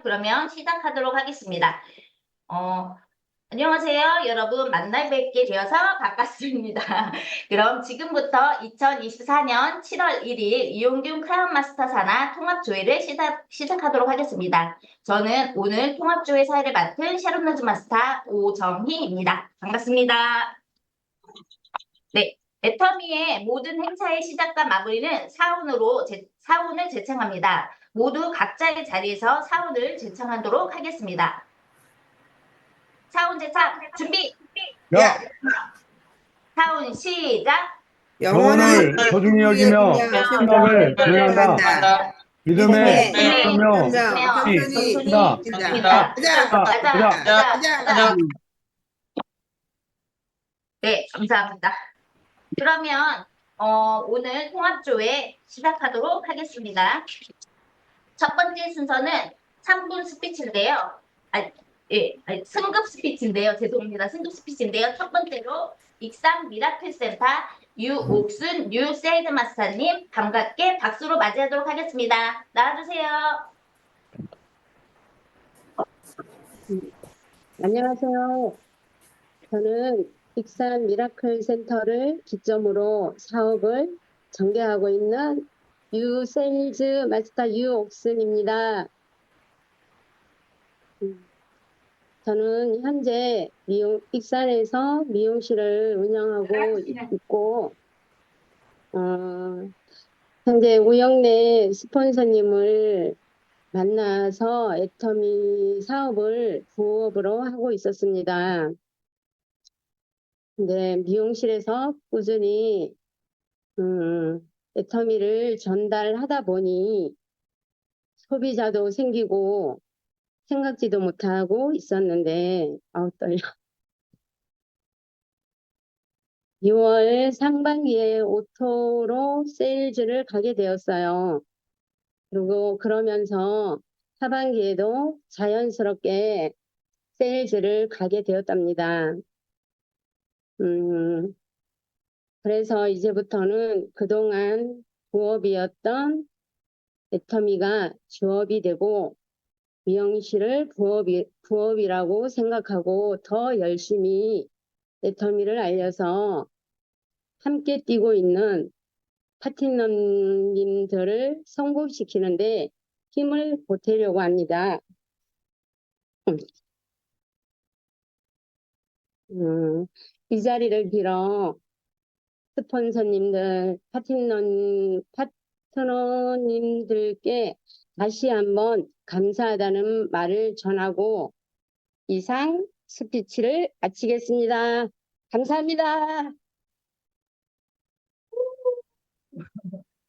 그러면 시작하도록 하겠습니다. 안녕하세요. 여러분 만나 뵙게 되어서 반갑습니다. 그럼 지금부터 2024년 7월 1일 이용균 크라운 마스터 산하 통합조회를 시작하도록 하겠습니다. 저는 오늘 통합조회 사회를 맡은 샤론너즈 마스터 오정희입니다. 반갑습니다. 네. 애터미의 모든 행사의 시작과 마무리는 사운을 제청합니다. 모두 각자의 자리에서 사운을 제청하도록 하겠습니다. 사운 제청 준비! 야, 사운 시작! 영혼을 소중히 여기며 생각을 조회한다. 믿음에 힘쓰며 천천히 있다. 가자. 네, 감사합니다. 그러면 오늘 통합조회 시작하도록 하겠습니다. 첫 번째 순서는 3분 스피치인데요. 승급 스피치인데요. 죄송합니다. 승급 스피치인데요. 첫 번째로 익산 미라클 센터 유옥순 뉴세일즈 마스터님 반갑게 박수로 맞이하도록 하겠습니다. 나와주세요. 안녕하세요. 저는 익산 미라클 센터를 기점으로 사업을 전개하고 있는 유세일즈 마스터 유옥순입니다. 저는 현재 익산에서 미용실을 운영하고 있고 현재 우영래 스폰서님을 만나서 애터미 사업을 부업으로 하고 있었습니다. 네, 미용실에서 꾸준히 애터미를 전달하다 보니 소비자도 생기고 생각지도 못하고 있었는데 떨려. 6월 상반기에 오토로 세일즈를 가게 되었어요. 그리고 그러면서 하반기에도 자연스럽게 세일즈를 가게 되었답니다. 그래서 이제부터는 그동안 부업이었던 애터미가 주업이 되고 미용실을 부업이라고 생각하고 더 열심히 애터미를 알려서 함께 뛰고 있는 파트너님들을 성공시키는데 힘을 보태려고 합니다. 이 자리를 빌어 스폰서님들, 파트너님들께 다시 한번 감사하다는 말을 전하고 이상 스피치를 마치겠습니다. 감사합니다.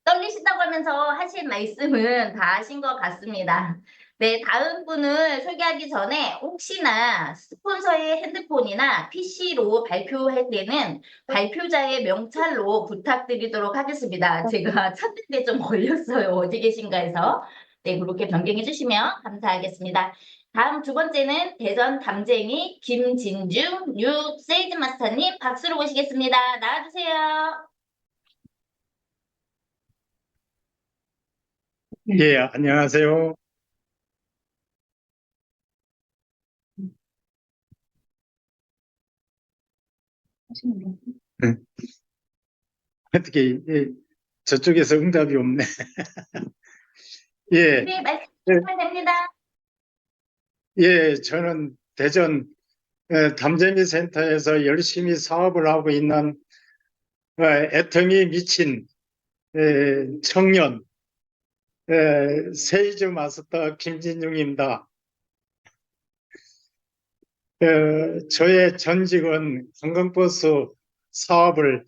떨리신다고 하면서 하신 말씀은 다 하신 것 같습니다. 네, 다음 분을 소개하기 전에 혹시나 스폰서의 핸드폰이나 PC로 발표할 때는 발표자의 명찰로 부탁드리도록 하겠습니다. 제가 찾는데 좀 걸렸어요. 어디 계신가 해서. 네, 그렇게 변경해 주시면 감사하겠습니다. 다음 두 번째는 대전 담쟁이 김진중 뉴 세일즈 마스터님 박수로 모시겠습니다. 나와주세요. 예, 안녕하세요. 어떻게 저쪽에서 응답이 없네. 예, 네, 말씀하시면 됩니다. 예, 저는 대전 담재미 센터에서 열심히 사업을 하고 있는 애터미 미친 청년 세이즈 마스터 김진중입니다. 저의 전직은 관광버스 사업을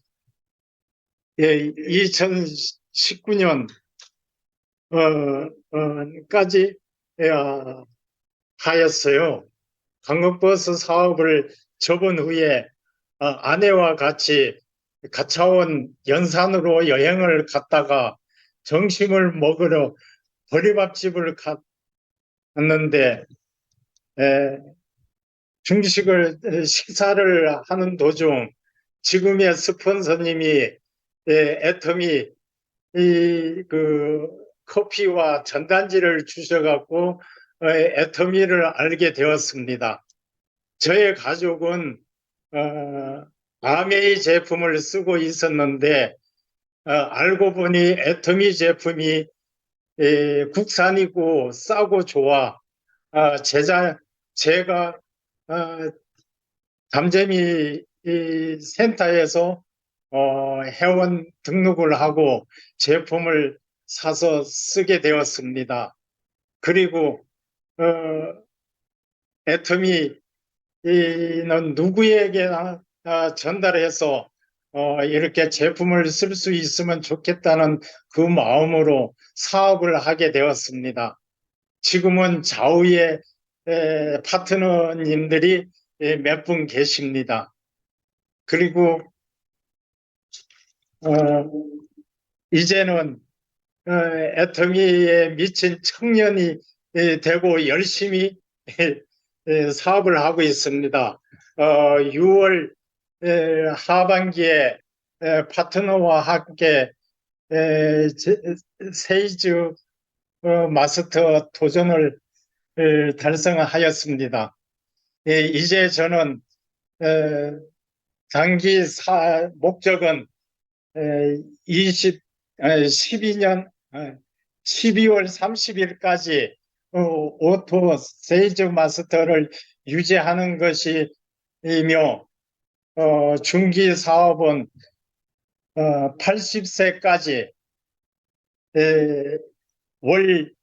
2019년 까지 하였어요. 관광버스 사업을 접은 후에 아내와 같이 가차원 연산으로 여행을 갔다가 점심을 먹으러 보리밥집을 갔는데 식사를 하는 도중 지금의 스폰서님이 애터미 그 커피와 전단지를 주셔갖고 애터미를 알게 되었습니다. 저의 가족은 아메이 제품을 쓰고 있었는데 알고 보니 애터미 제품이 국산이고 싸고 좋아. 제가 잠재미 이 센터에서 회원 등록을 하고 제품을 사서 쓰게 되었습니다. 그리고 어, 애터미는 누구에게나 전달해서 이렇게 제품을 쓸 수 있으면 좋겠다는 그 마음으로 사업을 하게 되었습니다. 지금은 좌우에 파트너님들이 몇 분 계십니다. 그리고 이제는 애터미에 미친 청년이 되고 열심히 사업을 하고 있습니다. 6월 하반기에 파트너와 함께 세이즈 마스터 도전을 달성하였습니다. 이제 저는 장기 목적은 12년 12월 30일까지 오토 세이즈 마스터를 유지하는 것이며 중기 사업은 80세까지 월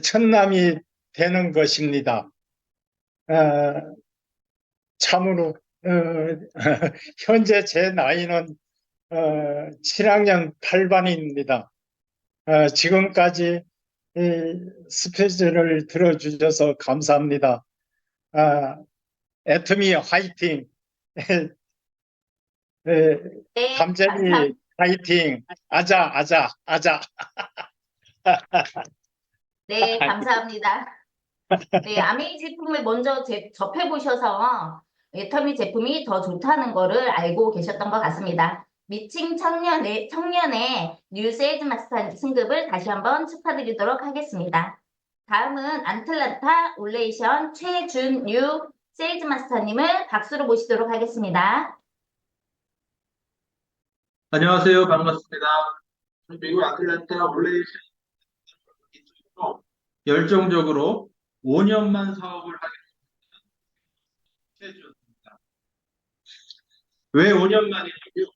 천남이 되는 것입니다. 참으로 현재 제 나이는 7학년 8반입니다. 지금까지 스피치를 들어주셔서 감사합니다. 애터미 화이팅! 네, 잠재미 화이팅! 아자, 아자, 아자! 네, 감사합니다. 네, 아메이 제품을 먼저 접해보셔서 애터미 제품이 더 좋다는 거를 알고 계셨던 것 같습니다. 미칭 청년의 뉴 세일즈 마스터 승급을 다시 한번 축하드리도록 하겠습니다. 다음은 안틀란타 올레이션 최준유 세일즈 마스터님을 박수로 모시도록 하겠습니다. 안녕하세요. 반갑습니다. 미국 아틀란타 올레이션 열정적으로 5년만 사업을 하겠습니다. 최준입니다. 왜 5년만이냐고요?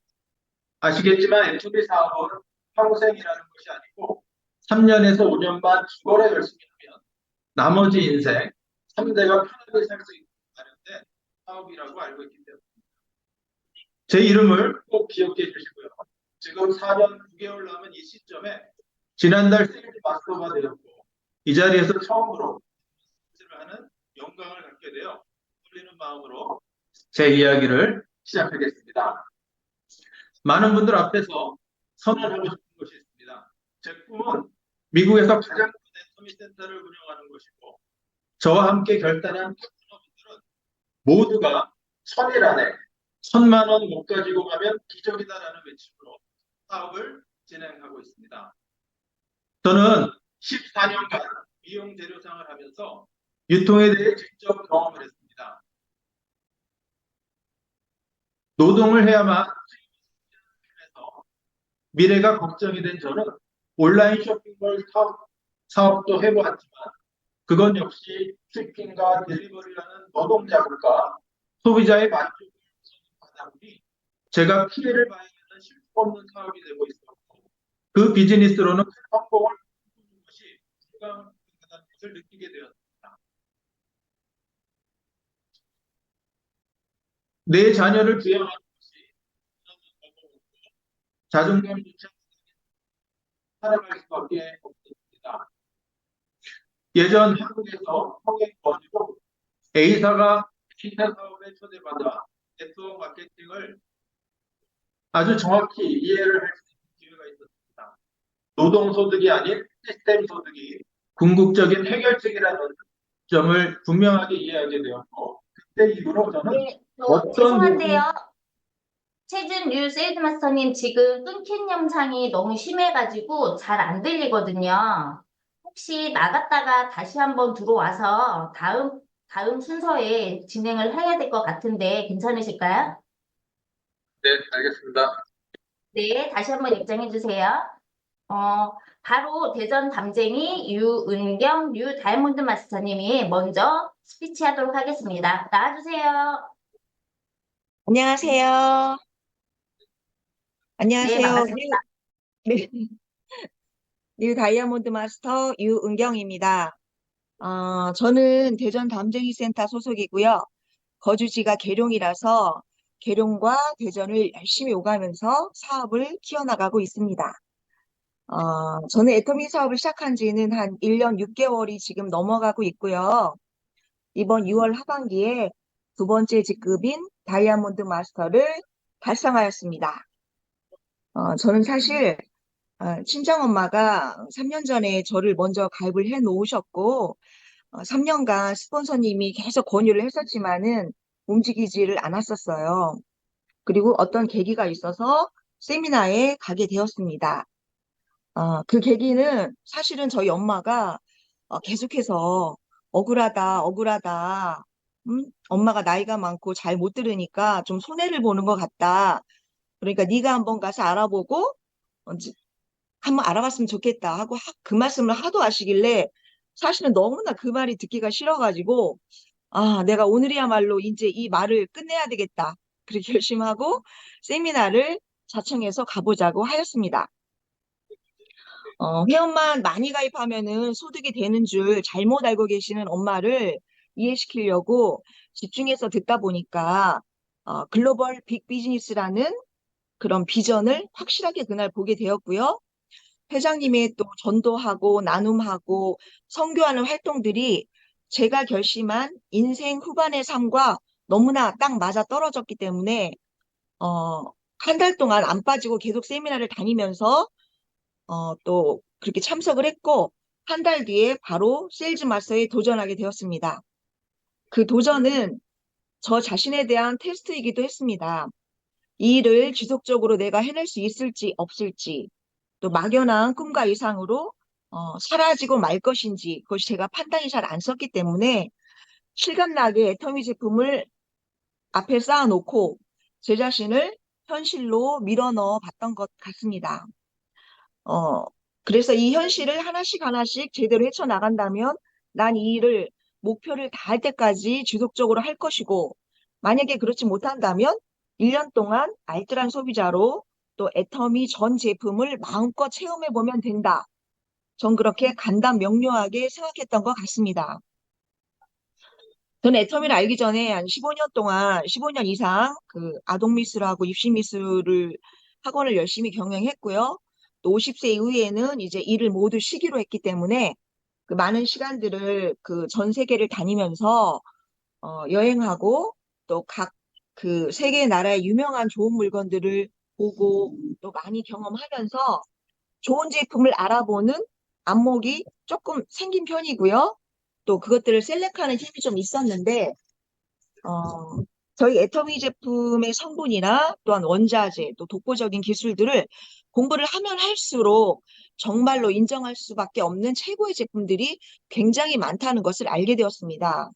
아시겠지만 애터미 사업은 평생이라는 것이 아니고 3년에서 5년만 죽어라 열심히 하면 나머지 인생 3대가 편하게 살 수 있는 마련된 사업이라고 알고 있기 때문입니다. 제 이름을 꼭 기억해 주시고요. 지금 4년 9개월 남은 이 시점에 지난달 세일즈 마스터가 되었고 이 자리에서 처음으로 를 하는 영광을 갖게 되어 떨리는 마음으로 제 이야기를 시작하겠습니다. 많은 분들 앞에서 선언하고 싶은 것이 있습니다. 제 꿈은 미국에서 가장 큰 애터미 센터를 운영하는 것이고 저와 함께 결단한 파트너분들은 모두가 천일 안에 1,000만 원 못 가지고 가면 기적이다라는 외침으로 사업을 진행하고 있습니다. 저는 14년간 미용 재료상을 하면서 유통에 대해 직접 경험을 했습니다. 노동을 해야만 해서 미래가 걱정이 된 저는 온라인 쇼핑몰 사업도 해보았지만 그건 역시 쇼핑과 딜리버리라는 노동자들과 소비자의 만족을 받다 보니 제가 피해를 봐야 하는 실수 없는 사업이 되고 있었고 그 비즈니스로는 큰 성공을 이루는 것이 불가능하다는 것을 느끼게 되었습니다. 내 자녀를 부양하는 것이 자존감조차 살아갈 수밖에 없습니다. 예전 한국에서 성행권으로 A사가 B사 사업에 초대받아 네트워크 마케팅을 아주 정확히 이해를 할 수 있는 기회가 있었습니다. 노동소득이 아닌 시스템 소득이 궁극적인 해결책이라는 점을 분명하게 이해하게 되었고 그때 이후로 저는 네, 어떤 죄송한데요. 최준유 세일즈 마스터님 지금 끊긴 영상이 너무 심해가지고 잘 안 들리거든요. 혹시 나갔다가 다시 한번 들어와서 다음 순서에 진행을 해야 될 것 같은데 괜찮으실까요? 네, 알겠습니다. 네, 다시 한번 입장해 주세요. 바로 대전 담쟁이 유은경 뉴 다이아몬드 마스터님이 먼저 스피치 하도록 하겠습니다. 나와주세요. 안녕하세요. 네, 안녕하세요. 반갑습니다. 네, 뉴 다이아몬드 마스터 유은경입니다. 저는 대전 담쟁이센터 소속이고요. 거주지가 계룡이라서 계룡과 대전을 열심히 오가면서 사업을 키워나가고 있습니다. 저는 애터미 사업을 시작한 지는 한 1년 6개월이 지금 넘어가고 있고요. 이번 6월 하반기에 두 번째 직급인 다이아몬드 마스터를 달성하였습니다. 저는 사실 친정엄마가 3년 전에 저를 먼저 가입을 해 놓으셨고, 3년간 스폰서님이 계속 권유를 했었지만은 움직이지를 않았었어요. 그리고 어떤 계기가 있어서 세미나에 가게 되었습니다. 그 계기는 사실은 저희 엄마가 계속해서 억울하다, 억울하다. 엄마가 나이가 많고 잘 못 들으니까 좀 손해를 보는 것 같다. 그러니까 네가 한번 가서 알아보고 어, 한번 알아봤으면 좋겠다 하고 그 말씀을 하도 하시길래 사실은 너무나 그 말이 듣기가 싫어가지고 내가 오늘이야말로 이제 이 말을 끝내야 되겠다. 그렇게 결심하고 세미나를 자청해서 가보자고 하였습니다. 회원만 많이 가입하면은 소득이 되는 줄 잘못 알고 계시는 엄마를 이해시키려고 집중해서 듣다 보니까 글로벌 빅 비즈니스라는 그런 비전을 확실하게 그날 보게 되었고요. 회장님의 또 전도하고 나눔하고 선교하는 활동들이 제가 결심한 인생 후반의 삶과 너무나 딱 맞아 떨어졌기 때문에 어, 한 달 동안 안 빠지고 계속 세미나를 다니면서 또 그렇게 참석을 했고 한 달 뒤에 바로 세일즈 마스터에 도전하게 되었습니다. 그 도전은 저 자신에 대한 테스트이기도 했습니다. 이 일을 지속적으로 내가 해낼 수 있을지 없을지 또 막연한 꿈과 이상으로 사라지고 말 것인지 그것이 제가 판단이 잘 안 섰기 때문에 실감나게 애터미 제품을 앞에 쌓아놓고 제 자신을 현실로 밀어넣어 봤던 것 같습니다. 어, 그래서 이 현실을 하나씩 하나씩 제대로 헤쳐나간다면 난 이 일을 목표를 다할 때까지 지속적으로 할 것이고 만약에 그렇지 못한다면 1년 동안 알뜰한 소비자로 또 애터미 전 제품을 마음껏 체험해 보면 된다. 전 그렇게 간단 명료하게 생각했던 것 같습니다. 저는 애터미를 알기 전에 한 15년 동안, 15년 이상 그 아동 미술하고 입시 미술을 학원을 열심히 경영했고요. 또 50세 이후에는 이제 일을 모두 쉬기로 했기 때문에 그 많은 시간들을 그 전 세계를 다니면서 여행하고 또 각 그 세계 나라의 유명한 좋은 물건들을 보고 또 많이 경험하면서 좋은 제품을 알아보는 안목이 조금 생긴 편이고요. 또 그것들을 셀렉하는 힘이 좀 있었는데, 저희 애터미 제품의 성분이나 또한 원자재, 또 독보적인 기술들을 공부를 하면 할수록 정말로 인정할 수밖에 없는 최고의 제품들이 굉장히 많다는 것을 알게 되었습니다.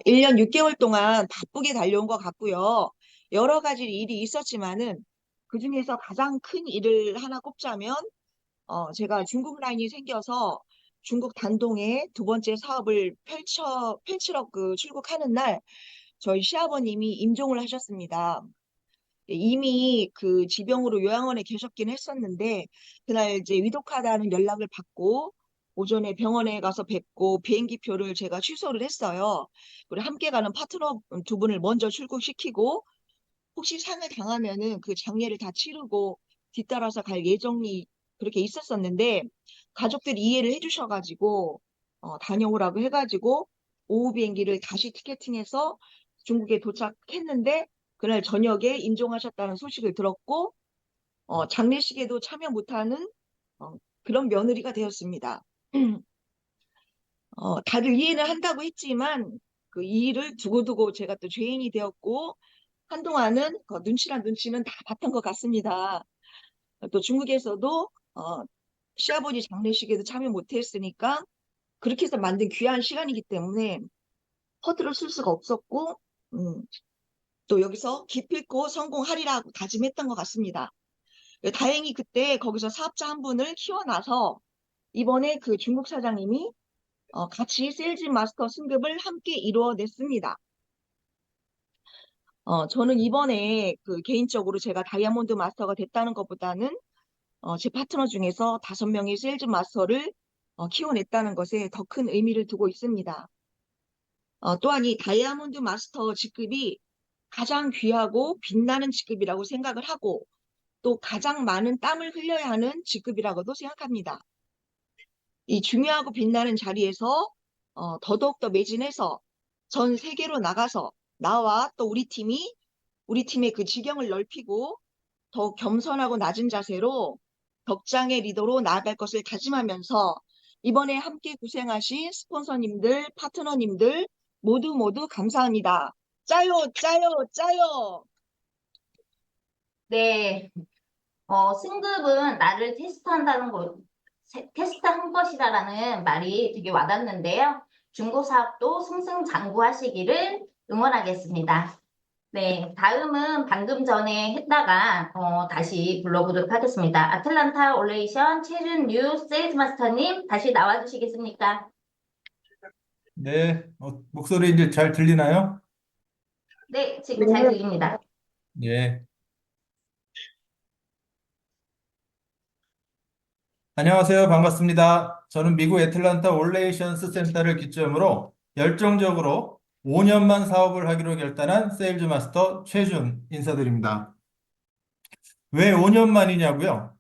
1년 6개월 동안 바쁘게 달려온 것 같고요. 여러 가지 일이 있었지만은 그중에서 가장 큰 일을 하나 꼽자면 제가 중국 라인이 생겨서 중국 단동에 두 번째 사업을 펼치러 출국하는 날 저희 시아버님이 임종을 하셨습니다. 이미 그 지병으로 요양원에 계셨긴 했었는데 그날 이제 위독하다는 연락을 받고 오전에 병원에 가서 뵙고 비행기표를 제가 취소를 했어요. 그리고 함께 가는 파트너 두 분을 먼저 출국시키고 혹시 상을 당하면은 그 장례를 다 치르고 뒤따라서 갈 예정이 그렇게 있었었는데 가족들이 이해를 해주셔가지고 다녀오라고 해가지고 오후 비행기를 다시 티켓팅해서 중국에 도착했는데 그날 저녁에 임종하셨다는 소식을 들었고 장례식에도 참여 못하는 그런 며느리가 되었습니다. 다들 이해는 한다고 했지만 그 일을 두고두고 제가 또 죄인이 되었고 한동안은 눈치란 눈치는 다 봤던 것 같습니다. 또 중국에서도 시아버지 장례식에도 참여 못했으니까 그렇게 해서 만든 귀한 시간이기 때문에 허들을 쓸 수가 없었고, 또 여기서 기필코 성공하리라고 다짐했던 것 같습니다. 다행히 그때 거기서 사업자 한 분을 키워놔서 이번에 그 중국 사장님이 같이 세일즈 마스터 승급을 함께 이루어냈습니다. 저는 이번에 그 개인적으로 제가 다이아몬드 마스터가 됐다는 것보다는 제 파트너 중에서 5명의 세일즈 마스터를 키워냈다는 것에 더 큰 의미를 두고 있습니다. 또한 이 다이아몬드 마스터 직급이 가장 귀하고 빛나는 직급이라고 생각을 하고 또 가장 많은 땀을 흘려야 하는 직급이라고도 생각합니다. 이 중요하고 빛나는 자리에서 더더욱 매진해서 전 세계로 나가서 나와 또 우리 팀의 그 지경을 넓히고 더 겸손하고 낮은 자세로 덕장의 리더로 나아갈 것을 다짐하면서 이번에 함께 고생하신 스폰서님들, 파트너님들 모두 감사합니다. 짜요, 짜요, 짜요! 네, 승급은 나를 테스트한 것이다라는 말이 되게 와닿는데요. 중고 사업도 승승장구하시기를 응원하겠습니다. 네, 다음은 방금 전에 했다가 다시 불러보도록 하겠습니다. 아틀란타 올레이션 최준유 세일즈 마스터님 다시 나와주시겠습니까? 네, 목소리 이제 잘 들리나요? 네, 지금 잘 들립니다. 예. 안녕하세요. 반갑습니다. 저는 미국 애틀란타 올레이션스 센터를 기점으로 열정적으로 5년만 사업을 하기로 결단한 세일즈 마스터 최준 인사드립니다. 왜 5년만이냐고요?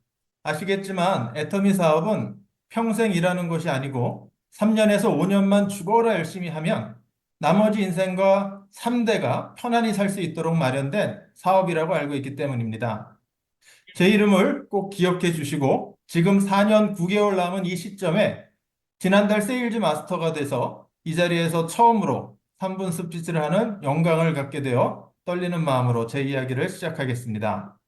아시겠지만 애터미 사업은 평생 일하는 것이 아니고 3년에서 5년만 죽어라 열심히 하면 나머지 인생과 3대가 편안히 살 수 있도록 마련된 사업이라고 알고 있기 때문입니다. 제 이름을 꼭 기억해 주시고 지금 4년 9개월 남은 이 시점에 지난달 세일즈 마스터가 돼서 이 자리에서 처음으로 3분 스피치를 하는 영광을 갖게 되어 떨리는 마음으로 제 이야기를 시작하겠습니다.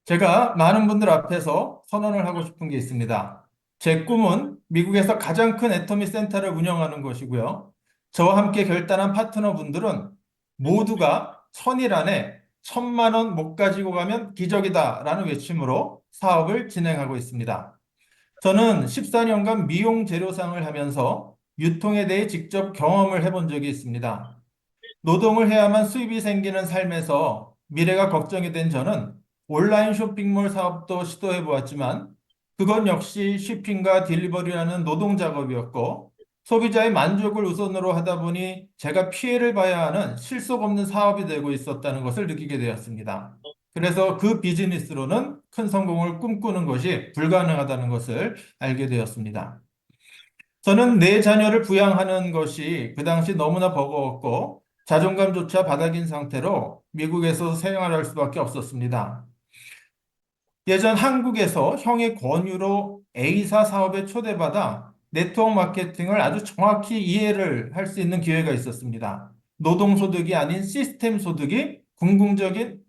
제가 많은 분들 앞에서 선언을 하고 싶은 게 있습니다. 제 꿈은 미국에서 가장 큰 애터미 센터를 운영하는 것이고요. 저와 함께 결단한 파트너 분들은 모두가 1000일 안에 1000만 원 못 가지고 가면 기적이다 라는 외침으로 사업을 진행하고 있습니다. 저는 14년간 미용 재료상을 하면서 유통에 대해 직접 경험을 해본 적이 있습니다. 노동을 해야만 수입이 생기는 삶에서 미래가 걱정이 된 저는 온라인 쇼핑몰 사업도 시도해 보았지만 그건 역시 쇼핑과 딜리버리라는 노동 작업이었고 소비자의 만족을 우선으로 하다 보니 제가 피해를 봐야 하는 실속 없는 사업이 되고 있었다는 것을 느끼게 되었습니다. 그래서 그 비즈니스로는 큰 성공을 꿈꾸는 것이 불가능하다는 것을 알게 되었습니다. 저는 내 자녀를 부양하는 것이 그 당시 너무나 버거웠고 자존감조차 바닥인 상태로 미국에서 생활할 수밖에 없었습니다. 예전 한국에서 형의 권유로 A사 사업에 초대받아 네트워크 마케팅을 아주 정확히 이해를 할 수 있는 기회가 있었습니다. 노동소득이 아닌 시스템 소득이 궁극적인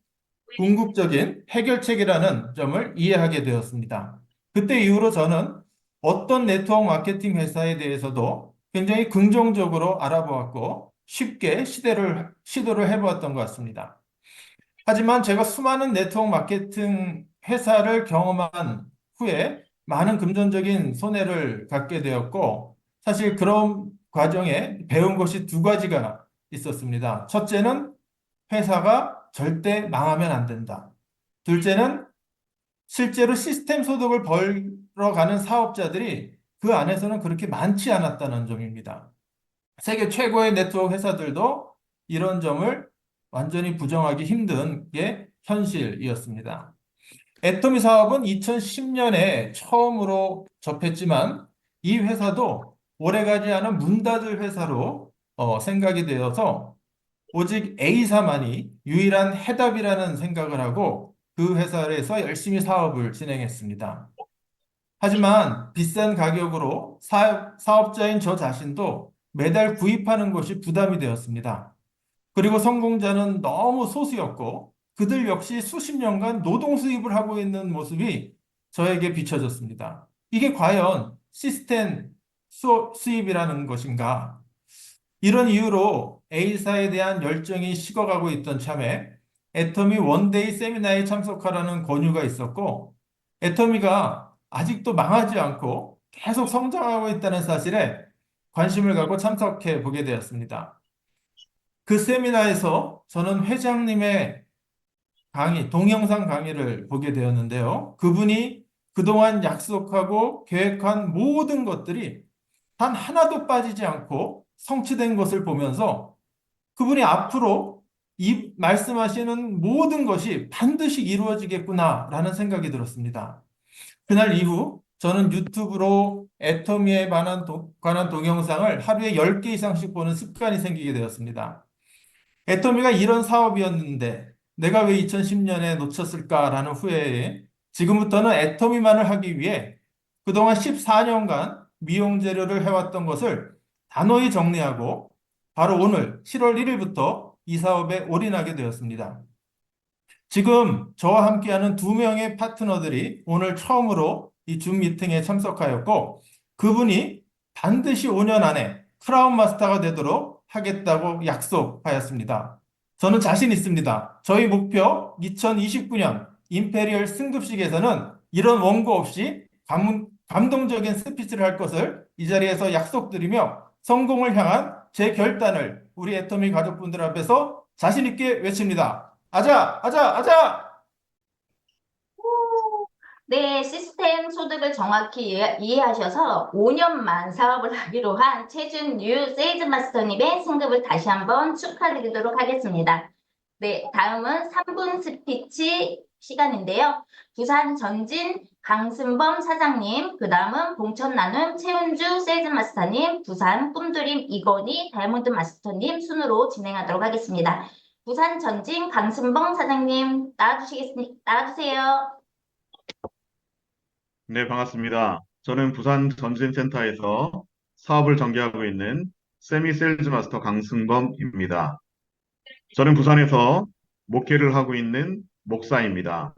해결책이라는 점을 이해하게 되었습니다. 그때 이후로 저는 어떤 네트워크 마케팅 회사에 대해서도 굉장히 긍정적으로 알아보았고 쉽게 시도를 해보았던 것 같습니다. 하지만 제가 수많은 네트워크 마케팅 회사를 경험한 후에 많은 금전적인 손해를 갖게 되었고 사실 그런 과정에 배운 것이 2가지가 있었습니다. 첫째는 회사가 절대 망하면 안 된다. 둘째는 실제로 시스템 소득을 벌어가는 사업자들이 그 안에서는 그렇게 많지 않았다는 점입니다. 세계 최고의 네트워크 회사들도 이런 점을 완전히 부정하기 힘든 게 현실이었습니다. 애터미 사업은 2010년에 처음으로 접했지만 이 회사도 오래가지 않은 문 닫을 회사로 생각이 되어서 오직 A사만이 유일한 해답이라는 생각을 하고 그 회사에서 열심히 사업을 진행했습니다. 하지만 비싼 가격으로 사업자인 저 자신도 매달 구입하는 것이 부담이 되었습니다. 그리고 성공자는 너무 소수였고 그들 역시 수십 년간 노동 수입을 하고 있는 모습이 저에게 비춰졌습니다. 이게 과연 시스템 수입이라는 것인가? 이런 이유로 A사에 대한 열정이 식어가고 있던 참에 애터미 원데이 세미나에 참석하라는 권유가 있었고, 애터미가 아직도 망하지 않고 계속 성장하고 있다는 사실에 관심을 갖고 참석해 보게 되었습니다. 그 세미나에서 저는 회장님의 강의, 동영상 강의를 보게 되었는데요. 그분이 그동안 약속하고 계획한 모든 것들이 단 하나도 빠지지 않고 성취된 것을 보면서 그분이 앞으로 이 말씀하시는 모든 것이 반드시 이루어지겠구나라는 생각이 들었습니다. 그날 이후 저는 유튜브로 애터미에 관한 동영상을 하루에 10개 이상씩 보는 습관이 생기게 되었습니다. 애터미가 이런 사업이었는데 내가 왜 2010년에 놓쳤을까라는 후회에 지금부터는 애터미만을 하기 위해 그동안 14년간 미용 재료를 해왔던 것을 단호히 정리하고 바로 오늘 7월 1일부터 이 사업에 올인하게 되었습니다. 지금 저와 함께하는 2명의 파트너들이 오늘 처음으로 이 줌 미팅에 참석하였고 그분이 반드시 5년 안에 크라운 마스터가 되도록 하겠다고 약속하였습니다. 저는 자신 있습니다. 저희 목표 2029년 임페리얼 승급식에서는 이런 원고 없이 감동적인 스피치를 할 것을 이 자리에서 약속드리며 성공을 향한 제 결단을 우리 애터미 가족분들 앞에서 자신 있게 외칩니다. 아자, 아자, 아자! 네, 시스템 소득을 정확히 이해하셔서 5년만 사업을 하기로 한 최준유 세일즈 마스터님의 승급을 다시 한번 축하드리도록 하겠습니다. 네, 다음은 3분 스피치 시간인데요. 부산 전진 강승범 사장님, 그 다음은 봉천 나눔 최은주 세일즈 마스터님, 부산 꿈드림 이건희 다이아몬드 마스터님 순으로 진행하도록 하겠습니다. 부산 전진 강승범 사장님 나와주세요. 네, 반갑습니다. 저는 부산 전진센터에서 사업을 전개하고 있는 세미 세일즈 마스터 강승범입니다. 저는 부산에서 목회를 하고 있는 목사입니다.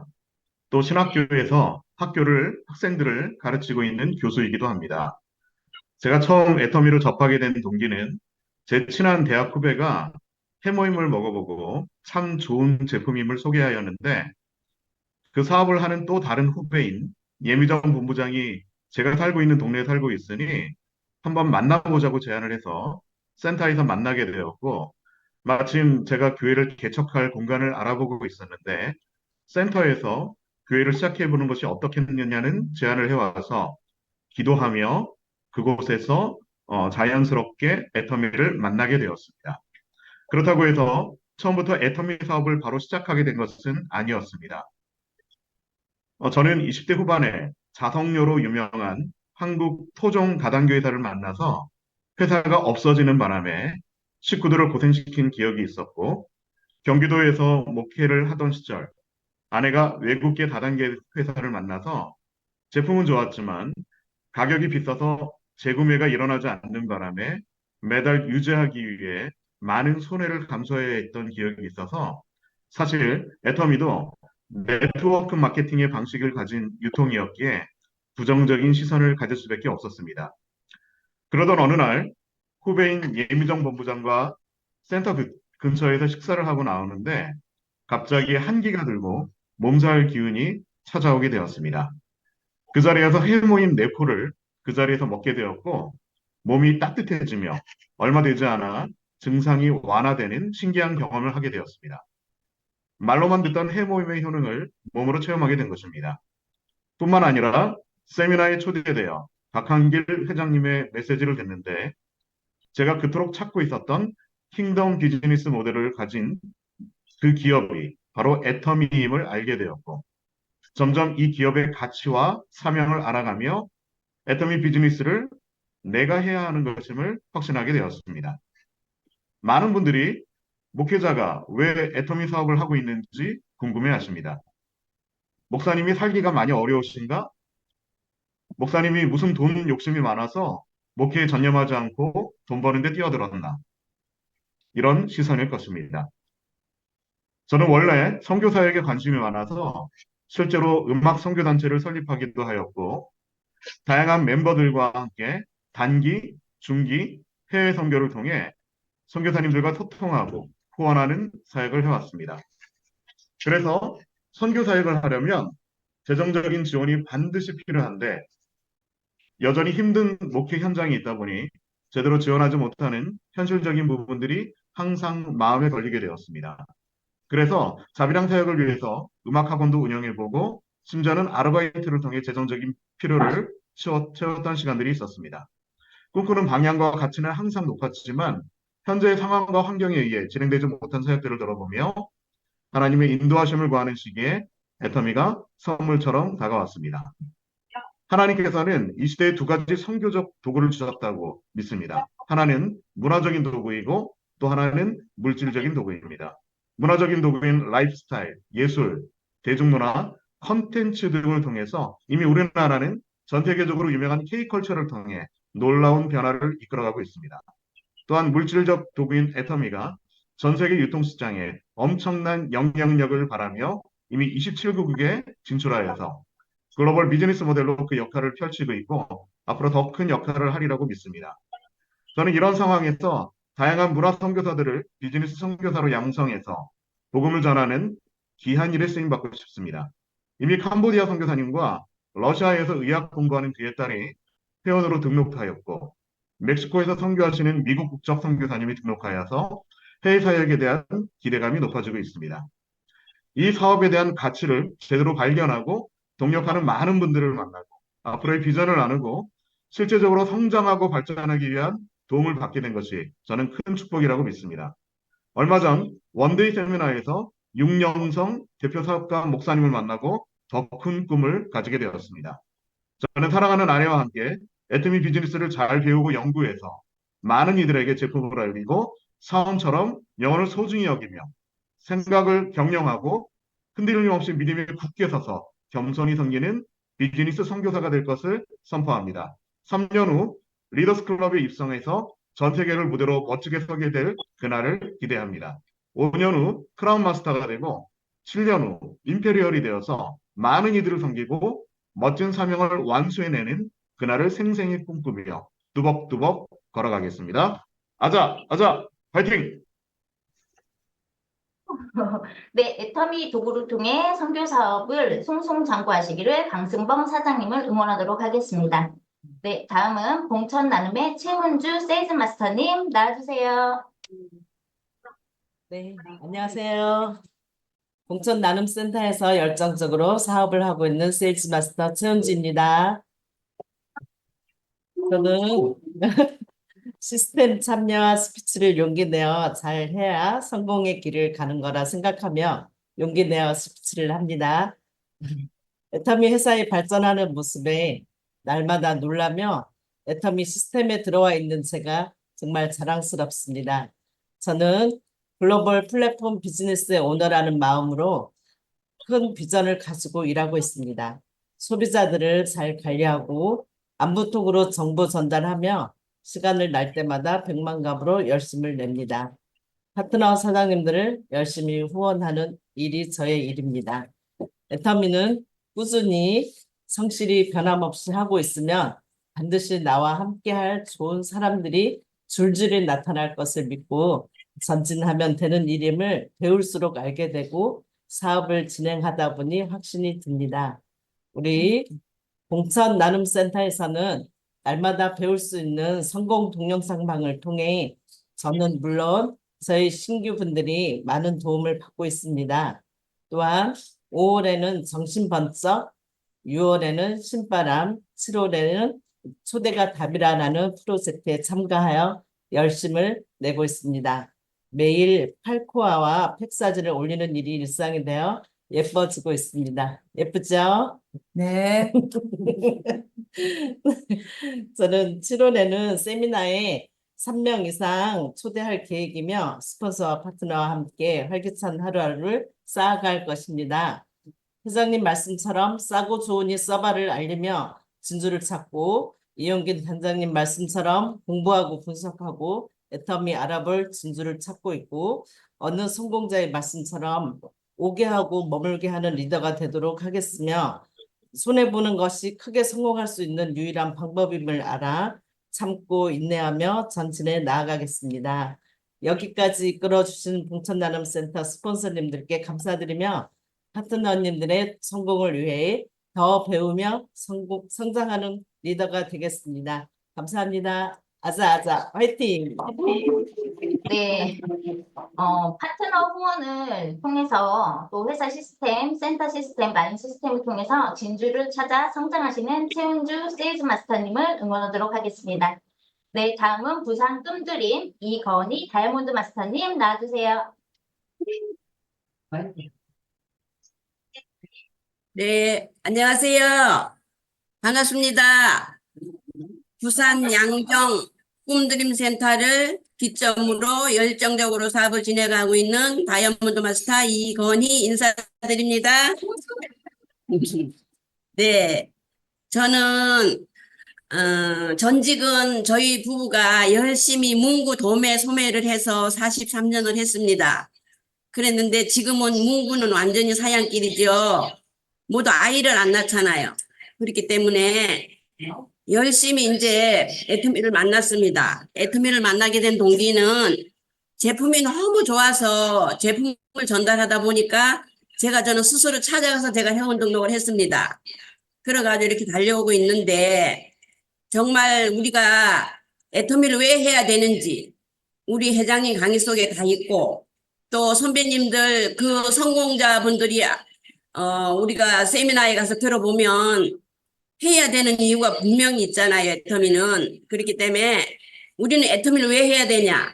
또 신학교에서 학생들을 가르치고 있는 교수이기도 합니다. 제가 처음 애터미를 접하게 된 동기는 제 친한 대학 후배가 해모임을 먹어보고 참 좋은 제품임을 소개하였는데 그 사업을 하는 또 다른 후배인 예미정 본부장이 제가 살고 있는 동네에 살고 있으니 한번 만나보자고 제안을 해서 센터에서 만나게 되었고 마침 제가 교회를 개척할 공간을 알아보고 있었는데 센터에서 교회를 시작해보는 것이 어떻겠느냐는 제안을 해와서 기도하며 그곳에서 자연스럽게 애터미를 만나게 되었습니다. 그렇다고 해서 처음부터 애터미 사업을 바로 시작하게 된 것은 아니었습니다. 저는 20대 후반에 자석료로 유명한 한국 토종 다단계 회사를 만나서 회사가 없어지는 바람에 식구들을 고생시킨 기억이 있었고 경기도에서 목회를 하던 시절 아내가 외국계 다단계 회사를 만나서 제품은 좋았지만 가격이 비싸서 재구매가 일어나지 않는 바람에 매달 유지하기 위해 많은 손해를 감수해야 했던 기억이 있어서 사실 애터미도 네트워크 마케팅의 방식을 가진 유통이었기에 부정적인 시선을 가질 수밖에 없었습니다. 그러던 어느 날 후배인 예미정 본부장과 센터 근처에서 식사를 하고 나오는데 갑자기 한기가 들고 몸살 기운이 찾아오게 되었습니다. 그 자리에서 해모임 네포를 그 자리에서 먹게 되었고 몸이 따뜻해지며 얼마 되지 않아 증상이 완화되는 신기한 경험을 하게 되었습니다. 말로만 듣던 해모임의 효능을 몸으로 체험하게 된 것입니다. 뿐만 아니라 세미나에 초대되어 박한길 회장님의 메시지를 듣는데 제가 그토록 찾고 있었던 킹덤 비즈니스 모델을 가진 그 기업이 바로 애터미임을 알게 되었고 점점 이 기업의 가치와 사명을 알아가며 애터미 비즈니스를 내가 해야 하는 것임을 확신하게 되었습니다. 많은 분들이 목회자가 왜 애터미 사업을 하고 있는지 궁금해 하십니다. 목사님이 살기가 많이 어려우신가? 목사님이 무슨 돈 욕심이 많아서 목회에 전념하지 않고 돈 버는데 뛰어들었나? 이런 시선일 것입니다. 저는 원래 선교사에게 관심이 많아서 실제로 음악 선교단체를 설립하기도 하였고, 다양한 멤버들과 함께 단기, 중기, 해외 선교를 통해 선교사님들과 소통하고 후원하는 사역을 해왔습니다. 그래서 선교 사역을 하려면 재정적인 지원이 반드시 필요한데 여전히 힘든 목회 현장이 있다 보니 제대로 지원하지 못하는 현실적인 부분들이 항상 마음에 걸리게 되었습니다. 그래서 자비랑 사역을 위해서 음악학원도 운영해보고 심지어는 아르바이트를 통해 재정적인 필요를 채웠던 시간들이 있었습니다. 꿈꾸는 방향과 가치는 항상 높았지만 현재의 상황과 환경에 의해 진행되지 못한 사역들을 들어보며 하나님의 인도하심을 구하는 시기에 애터미가 선물처럼 다가왔습니다. 하나님께서는 이 시대에 두 가지 선교적 도구를 주셨다고 믿습니다. 하나는 문화적인 도구이고 또 하나는 물질적인 도구입니다. 문화적인 도구인 라이프스타일, 예술, 대중문화, 컨텐츠 등을 통해서 이미 우리나라는 전 세계적으로 유명한 K컬처를 통해 놀라운 변화를 이끌어가고 있습니다. 또한 물질적 도구인 애터미가 전 세계 유통시장에 엄청난 영향력을 발하며 이미 27개국에 진출하여서 글로벌 비즈니스 모델로 그 역할을 펼치고 있고 앞으로 더 큰 역할을 하리라고 믿습니다. 저는 이런 상황에서 다양한 문화 선교사들을 비즈니스 선교사로 양성해서 복음을 전하는 귀한 일에 쓰임 받고 싶습니다. 이미 캄보디아 선교사님과 러시아에서 의학 공부하는 그의 딸이 회원으로 등록하였고 멕시코에서 선교하시는 미국 국적 선교사님이 등록하여서 해외 사역에 대한 기대감이 높아지고 있습니다. 이 사업에 대한 가치를 제대로 발견하고 동력하는 많은 분들을 만나고 앞으로의 비전을 나누고 실제적으로 성장하고 발전하기 위한 도움을 받게 된 것이 저는 큰 축복이라고 믿습니다. 얼마 전 원데이 세미나에서 윤영성 대표 사업가 목사님을 만나고 더 큰 꿈을 가지게 되었습니다. 저는 사랑하는 아내와 함께 애터미 비즈니스를 잘 배우고 연구해서 많은 이들에게 제품을 알리고 사원처럼 영혼을 소중히 여기며 생각을 경영하고 흔들림 없이 믿음에 굳게 서서 겸손히 섬기는 비즈니스 선교사가 될 것을 선포합니다. 3년 후 리더스 클럽에 입성해서 전 세계를 무대로 멋지게 서게 될 그날을 기대합니다. 5년 후 크라운 마스터가 되고 7년 후 임페리얼이 되어서 많은 이들을 섬기고 멋진 사명을 완수해내는 그날을 생생히 꿈꾸며 뚜벅뚜벅 걸어가겠습니다. 아자, 아자, 파이팅! 네, 애터미 도구를 통해 선교 사업을 승승장구하시기를 강승범 사장님을 응원하도록 하겠습니다. 네, 다음은 봉천 나눔의 최은주 세일즈 마스터님 나와주세요. 네, 안녕하세요. 봉천 나눔센터에서 열정적으로 사업을 하고 있는 세일즈 마스터 최은지입니다. 저는 시스템 참여와 스피치를 용기 내어 잘 해야 성공의 길을 가는 거라 생각하며 용기 내어 스피치를 합니다. 애터미 회사의 발전하는 모습에 날마다 놀라며 애터미 시스템에 들어와 있는 제가 정말 자랑스럽습니다. 저는 글로벌 플랫폼 비즈니스의 오너라는 마음으로 큰 비전을 가지고 일하고 있습니다. 소비자들을 잘 관리하고 안부톡으로 정보 전달하며 시간을 날 때마다 백만갑으로 열심을 냅니다. 파트너 사장님들을 열심히 후원하는 일이 저의 일입니다. 애터미는 꾸준히 성실히 변함없이 하고 있으면 반드시 나와 함께할 좋은 사람들이 줄줄이 나타날 것을 믿고 전진하면 되는 일임을 배울수록 알게 되고 사업을 진행하다 보니 확신이 듭니다. 우리 봉천 나눔센터에서는 날마다 배울 수 있는 성공 동영상방을 통해 저는 물론 저희 신규분들이 많은 도움을 받고 있습니다. 또한 5월에는 정신번쩍, 6월에는 신바람, 7월에는 초대가 답이라는 프로젝트에 참가하여 열심을 내고 있습니다. 매일 팔코아와 팩사지를 올리는 일이 일상이 되어 예뻐지고 있습니다. 예쁘죠? 네. 저는 7월에는 세미나에 3명 이상 초대할 계획이며 스폰서와 파트너와 함께 활기찬 하루하루를 쌓아갈 것입니다. 회장님 말씀처럼 싸고 좋으니 써바를 알리며 진주를 찾고 이용균 단장님 말씀처럼 공부하고 분석하고 애터미 알아볼 진주를 찾고 있고 어느 성공자의 말씀처럼 오게 하고 머물게 하는 리더가 되도록 하겠으며 손해보는 것이 크게 성공할 수 있는 유일한 방법임을 알아 참고 인내하며 전진해 나아가겠습니다. 여기까지 이끌어주신 봉천나눔센터 스폰서님들께 감사드리며 파트너님들의 성공을 위해 더 배우며 성장하는 리더가 되겠습니다. 감사합니다. 아자아자 화이팅! 네, 파트너 후원을 통해서 또 회사 시스템, 센터 시스템, 라인 시스템을 통해서 진주를 찾아 성장하시는 최은주 세일즈 마스터님을 응원하도록 하겠습니다. 네, 다음은 부산 뜸드림 이건희 다이아몬드 마스터님 나와주세요. 네, 안녕하세요. 반갑습니다. 부산 양정 꿈드림 센터를 기점으로 열정적으로 사업을 진행하고 있는 다이아몬드 마스터 이건희 인사드립니다. 네, 저는 전직은 저희 부부가 열심히 문구 도매 소매를 해서 43년을 했습니다. 그랬는데 지금은 문구는 완전히 사양길이죠. 모두 아이를 안 낳잖아요. 그렇기 때문에 열심히 이제 애터미를 만났습니다. 애터미를 만나게 된 동기는 제품이 너무 좋아서 제품을 전달하다 보니까 저는 스스로 찾아가서 제가 회원 등록을 했습니다. 그래가지고 이렇게 달려오고 있는데 정말 우리가 애터미를 왜 해야 되는지 우리 회장님 강의 속에 다 있고 또 선배님들 그 성공자분들이 우리가 세미나에 가서 들어보면 해야 되는 이유가 분명히 있잖아요. 애터미는. 그렇기 때문에 우리는 애터미를 왜 해야 되냐.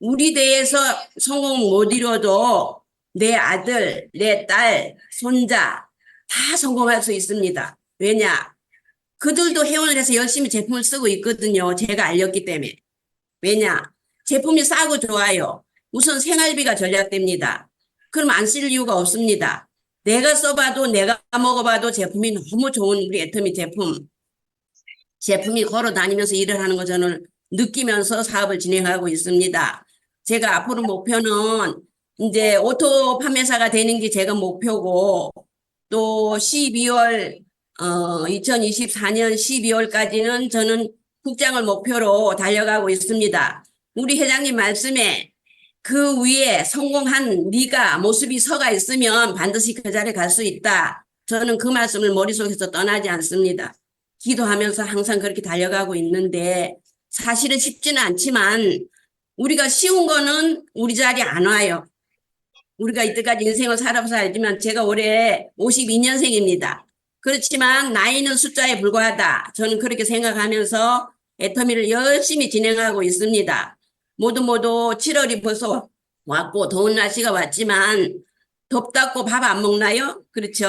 우리 대에서 성공 못 이뤄도 내 아들, 내 딸, 손자 다 성공할 수 있습니다. 왜냐? 그들도 회원을 해서 열심히 제품을 쓰고 있거든요. 제가 알렸기 때문에. 왜냐? 제품이 싸고 좋아요. 우선 생활비가 절약됩니다. 그럼 안 쓸 이유가 없습니다. 내가 써봐도 내가 먹어봐도 제품이 너무 좋은 우리 애터미 제품이 걸어 다니면서 일을 하는 거 저는 느끼면서 사업을 진행하고 있습니다. 제가 앞으로 목표는 이제 오토 판매사가 되는 게 제가 목표고 또 2024년 12월까지는 저는 국장을 목표로 달려가고 있습니다. 우리 회장님 말씀에 그 위에 성공한 네가 모습이 서가 있으면 반드시 그 자리에 갈 수 있다. 저는 그 말씀을 머릿속에서 떠나지 않습니다. 기도하면서 항상 그렇게 달려가고 있는데 사실은 쉽지는 않지만 우리가 쉬운 거는 우리 자리에 안 와요. 우리가 이때까지 인생을 살아서 알지만 제가 올해 52년생입니다. 그렇지만 나이는 숫자에 불과하다. 저는 그렇게 생각하면서 애터미를 열심히 진행하고 있습니다. 모두 7월이 벌써 왔고 더운 날씨가 왔지만 덥다고 밥 안 먹나요? 그렇죠.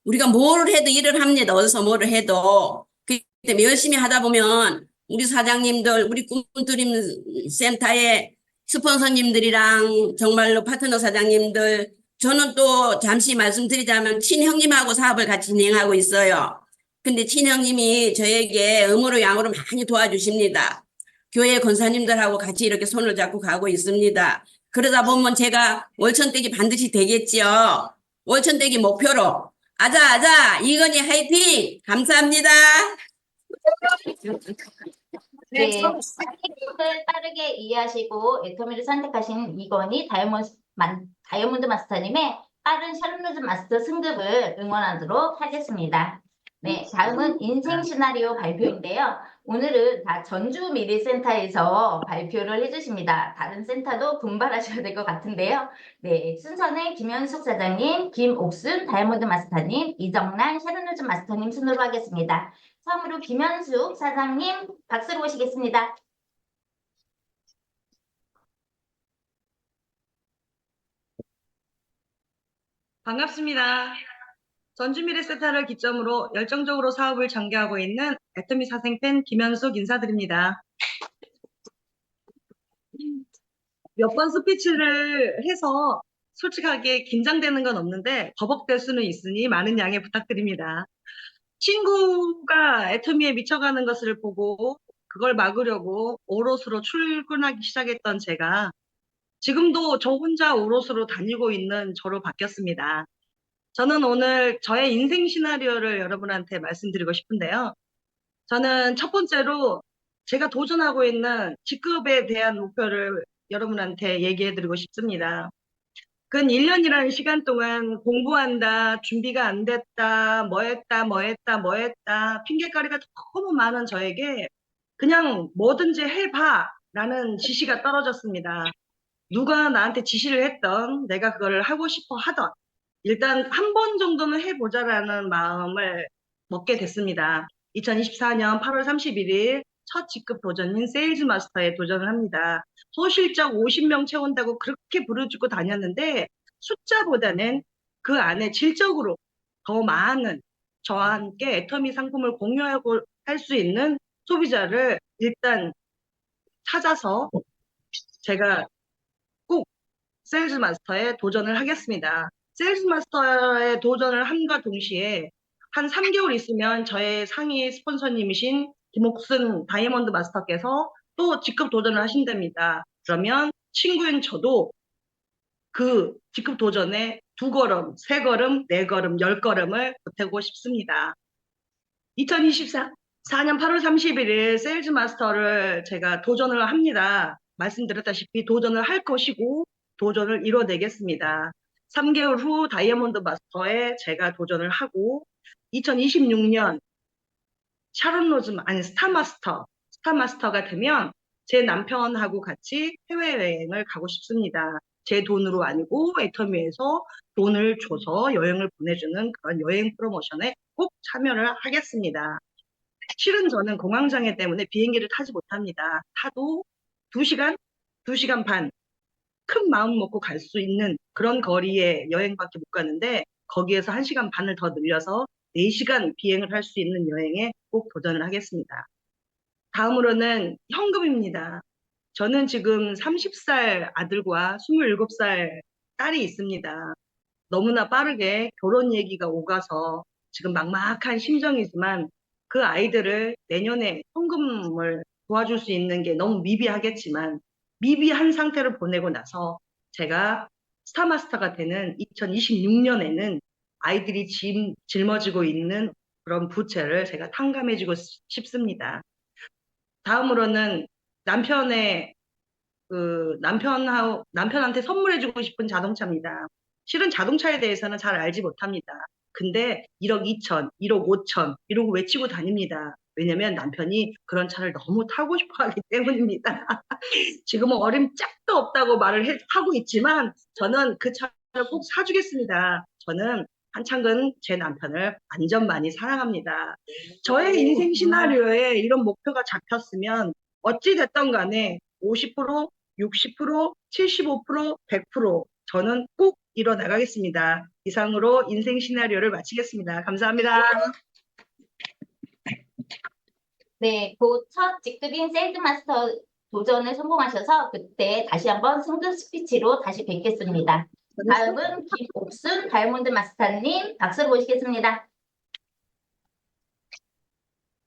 우리가 뭘 해도 일을 합니다. 어디서 뭐를 해도. 그렇기 때문에 열심히 하다 보면 우리 사장님들, 우리 꿈드림 센터의 스폰서님들이랑 정말로 파트너 사장님들, 저는 또 잠시 말씀드리자면 친형님하고 사업을 같이 진행하고 있어요. 근데 친형님이 저에게 음으로 양으로 많이 도와주십니다. 교회 권사님들하고 같이 이렇게 손을 잡고 가고 있습니다. 그러다 보면 제가 월천댁이 반드시 되겠지요. 월천댁이 목표로 아자 이건희 화이팅! 감사합니다. 네, 선택을 빠르게 이해하시고 애터미를 선택하신 이건희 다이아몬드 마스터님의 빠른 샬롯 마스터 승급을 응원하도록 하겠습니다. 네, 다음은 인생 시나리오 발표인데요. 오늘은 다 전주 미래센터에서 발표를 해주십니다. 다른 센터도 분발하셔야 될 것 같은데요. 네, 순서는 김현숙 사장님, 김옥순 다이아몬드 마스터님, 이정란 샬롯 마스터님 순으로 하겠습니다. 처음으로 김현숙 사장님 박수로 모시겠습니다. 반갑습니다. 전주미래센터를 기점으로 열정적으로 사업을 전개하고 있는 애터미 사생팬 김현숙 인사드립니다. 몇 번 스피치를 해서 솔직하게 긴장되는 건 없는데 버벅될 수는 있으니 많은 양해 부탁드립니다. 친구가 애터미에 미쳐가는 것을 보고 그걸 막으려고 오롯으로 출근하기 시작했던 제가 지금도 저 혼자 오롯으로 다니고 있는 저로 바뀌었습니다. 저는 오늘 저의 인생 시나리오를 여러분한테 말씀드리고 싶은데요. 저는 첫 번째로 제가 도전하고 있는 직급에 대한 목표를 여러분한테 얘기해드리고 싶습니다. 근 1년이라는 시간 동안 공부한다, 준비가 안 됐다, 뭐 했다, 핑계거리가 너무 많은 저에게 그냥 뭐든지 해봐 라는 지시가 떨어졌습니다. 누가 나한테 지시를 했던 내가 그거를 하고 싶어 하던 일단 한 번 정도는 해보자라는 마음을 먹게 됐습니다. 2024년 8월 31일 첫 직급 도전인 세일즈 마스터에 도전을 합니다. 소실적 50명 채운다고 그렇게 부르짖고 다녔는데 숫자보다는 그 안에 질적으로 더 많은 저와 함께 애터미 상품을 공유하고 할 수 있는 소비자를 일단 찾아서 제가 꼭 세일즈 마스터에 도전을 하겠습니다. 세일즈 마스터에 도전을 함과 동시에 한 3개월 있으면 저의 상위 스폰서님이신 김옥순 다이아몬드 마스터께서 또 직급 도전을 하신답니다. 그러면 친구인 저도 그 직급 도전에 2걸음, 3걸음, 4걸음, 10걸음을 보태고 싶습니다. 2024년 8월 31일 세일즈 마스터를 제가 도전을 합니다. 말씀드렸다시피 도전을 할 것이고 도전을 이뤄내겠습니다. 3개월 후 다이아몬드 마스터에 제가 도전을 하고 2026년 샤론 로즈만 아니 스타마스터가 되면 제 남편하고 같이 해외여행을 가고 싶습니다. 제 돈으로 아니고 애터미에서 돈을 줘서 여행을 보내주는 그런 여행 프로모션에 꼭 참여를 하겠습니다. 실은 저는 공황장애 때문에 비행기를 타지 못합니다. 타도 2시간, 2시간 반, 큰 마음 먹고 갈 수 있는 그런 거리의 여행밖에 못 가는데 거기에서 1시간 반을 더 늘려서 4시간 비행을 할 수 있는 여행에 꼭 도전을 하겠습니다. 다음으로는 현금입니다. 저는 지금 30살 아들과 27살 딸이 있습니다. 너무나 빠르게 결혼 얘기가 오가서 지금 막막한 심정이지만 그 아이들을 내년에 현금을 도와줄 수 있는 게 너무 미비하겠지만 미비한 상태를 보내고 나서 제가 스타마스터가 되는 2026년에는 아이들이 짊어지고 있는 그런 부채를 제가 탕감해주고 싶습니다. 다음으로는 남편한테 선물해주고 싶은 자동차입니다. 실은 자동차에 대해서는 잘 알지 못합니다. 근데 1억 2천, 1억 5천 이러고 외치고 다닙니다. 왜냐면 남편이 그런 차를 너무 타고 싶어 하기 때문입니다. 지금은 어림짝도 없다고 말을 하고 있지만 저는 그 차를 꼭 사주겠습니다. 저는 한창근 제 남편을 완전 많이 사랑합니다. 저의 인생 시나리오에 이런 목표가 잡혔으면 어찌됐든 간에 50%, 60%, 75%, 100% 저는 꼭 이뤄나가겠습니다. 이상으로 인생 시나리오를 마치겠습니다. 감사합니다. 네, 그 첫 직급인 세일즈 마스터 도전을 성공하셔서 그때 다시 한번 승급 스피치로 다시 뵙겠습니다. 다음은 김옥순 다이아몬드 마스터님 박수로 모시겠습니다.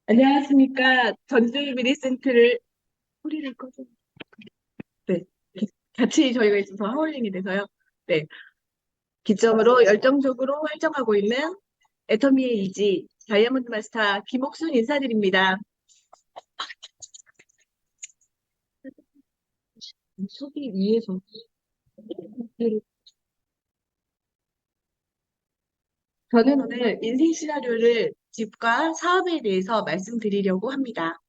안녕하십니까. 전주미디센트를 소리를 꺼줘. 네, 같이 저희가 있어서 하울링이 돼서요. 네, 기점으로 열정적으로 활동하고 있는 애터미의 이지 다이아몬드 마스터 김옥순 인사드립니다. 속이 위에서 저는 오늘 인생 시나리오를 집과 사업에 대해서 말씀드리려고 합니다.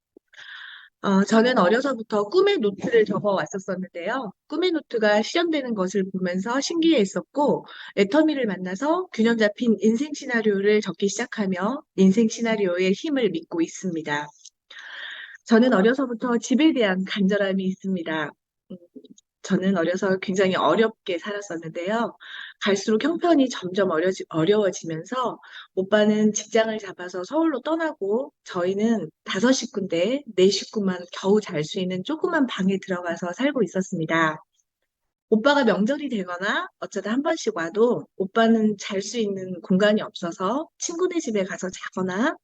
저는 어려서부터 꿈의 노트를 적어 왔었었는데요. 꿈의 노트가 실현되는 것을 보면서 신기해했었고, 애터미를 만나서 균형 잡힌 인생 시나리오를 적기 시작하며 인생 시나리오의 힘을 믿고 있습니다. 저는 어려서부터 집에 대한 간절함이 있습니다. 저는 어려서 굉장히 어렵게 살았었는데요. 갈수록 형편이 점점 어려워지면서 오빠는 직장을 잡아서 서울로 떠나고 저희는 5식구인데 4식구만 겨우 잘 수 있는 조그만 방에 들어가서 살고 있었습니다. 오빠가 명절이 되거나 어쩌다 한 번씩 와도 오빠는 잘 수 있는 공간이 없어서 친구네 집에 가서 자거나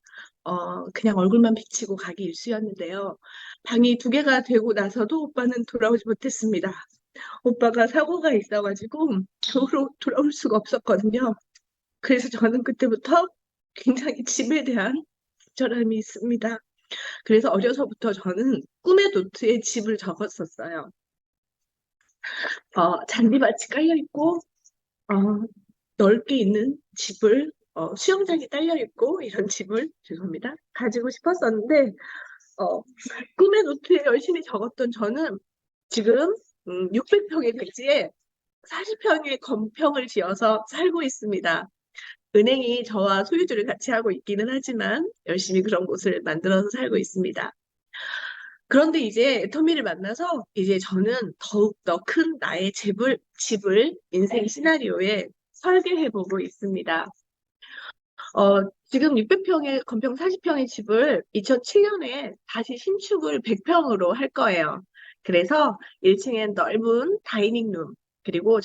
그냥 얼굴만 비치고 가기 일쑤였는데요. 방이 2개가 되고 나서도 오빠는 돌아오지 못했습니다. 오빠가 사고가 있어가지고 도로 돌아올 수가 없었거든요. 그래서 저는 그때부터 굉장히 집에 대한 절함이 있습니다. 그래서 어려서부터 저는 꿈의 노트에 집을 적었었어요. 잔디밭이 깔려있고, 어, 넓게 있는 집을, 수영장이 딸려있고, 이런 집을, 죄송합니다, 가지고 싶었었는데, 꿈의 노트에 열심히 적었던 저는 지금 600평의 대지에 40평의 건평을 지어서 살고 있습니다. 은행이 저와 소유주를 같이 하고 있기는 하지만 열심히 그런 곳을 만들어서 살고 있습니다. 그런데 이제 애터미를 만나서 이제 저는 더욱더 큰 나의 집을 인생 시나리오에 설계해보고 있습니다. 지금 600평의 건평 40평의 집을 2007년에 다시 신축을 100평으로 할 거예요. 그래서 1층엔 넓은 다이닝룸, 그리고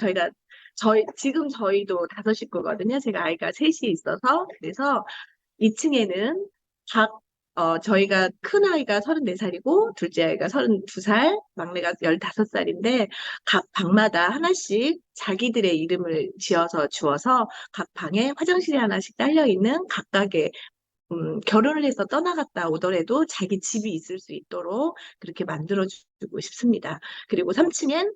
지금 저희도 5식구거든요. 제가 아이가 셋이 있어서. 그래서 2층에는 저희가 큰 아이가 34살이고, 둘째 아이가 32살, 막내가 15살인데, 각 방마다 하나씩 자기들의 이름을 주어서 각 방에 화장실이 하나씩 딸려있는 각각의 결혼을 해서 떠나갔다 오더라도 자기 집이 있을 수 있도록 그렇게 만들어주고 싶습니다. 그리고 3층엔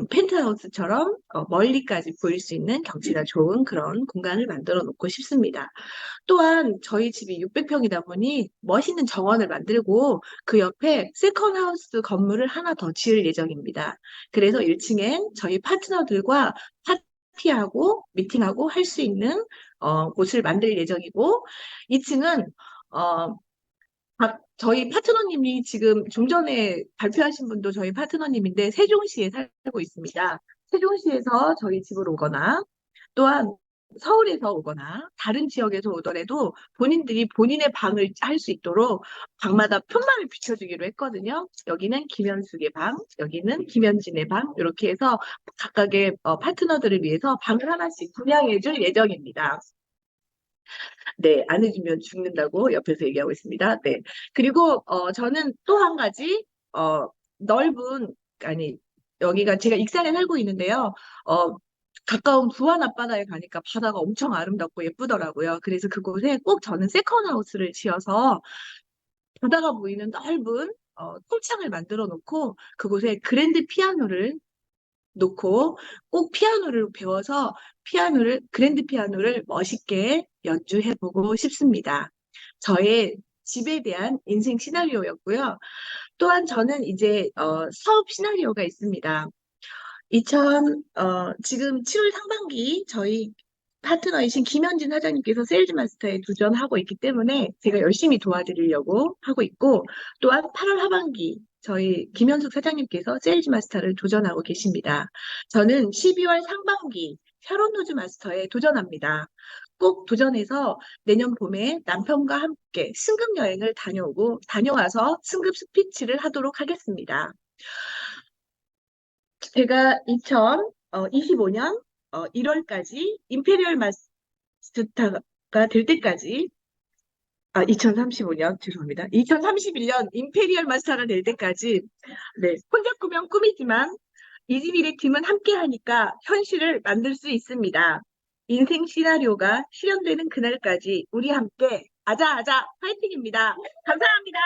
펜트하우스처럼 멀리까지 보일 수 있는 경치가 좋은 그런 공간을 만들어 놓고 싶습니다. 또한 저희 집이 600평이다 보니 멋있는 정원을 만들고 그 옆에 세컨하우스 건물을 하나 더 지을 예정입니다. 그래서 1층엔 저희 파트너들과 파티하고 미팅하고 할 수 있는 곳을 만들 예정이고, 2층은 저희 파트너님이 지금 좀 전에 발표하신 분도 저희 파트너님인데 세종시에 살고 있습니다. 세종시에서 저희 집으로 오거나 또한 서울에서 오거나 다른 지역에서 오더라도 본인들이 본인의 방을 할 수 있도록 방마다 편만을 비춰주기로 했거든요. 여기는 김현숙의 방, 여기는 김현진의 방, 이렇게 해서 각각의 파트너들을 위해서 방을 하나씩 분양해 줄 예정입니다. 네, 안 해주면 죽는다고 옆에서 얘기하고 있습니다. 네. 그리고 저는 또 한 가지 여기가 제가 익산에 살고 있는데요. 가까운 부안 앞바다에 가니까 바다가 엄청 아름답고 예쁘더라고요. 그래서 그곳에 꼭 저는 세컨하우스를 지어서 바다가 보이는 넓은 통창을 만들어 놓고 그곳에 그랜드 피아노를 놓고 꼭 피아노를 배워서 그랜드 피아노를 멋있게 연주해보고 싶습니다. 저의 집에 대한 인생 시나리오였고요. 또한 저는 이제 사업 시나리오가 있습니다. 지금 7월 상반기 저희 파트너이신 김현진 사장님께서 세일즈 마스터에 도전하고 있기 때문에 제가 열심히 도와드리려고 하고 있고, 또한 8월 하반기 저희 김현숙 사장님께서 세일즈 마스터를 도전하고 계십니다. 저는 12월 상반기 샤론로즈 마스터에 도전합니다. 꼭 도전해서 내년 봄에 남편과 함께 승급 여행을 다녀와서 승급 스피치를 하도록 하겠습니다. 제가 2025년 1월까지 임페리얼 마스터가 될 때까지 2035년 죄송합니다. 2031년 임페리얼 마스터가 될 때까지 네, 혼자 꾸면 꿈이지만 이지미래 팀은 함께 하니까 현실을 만들 수 있습니다. 인생 시나리오가 실현되는 그날까지 우리 함께 아자아자 파이팅입니다. 감사합니다.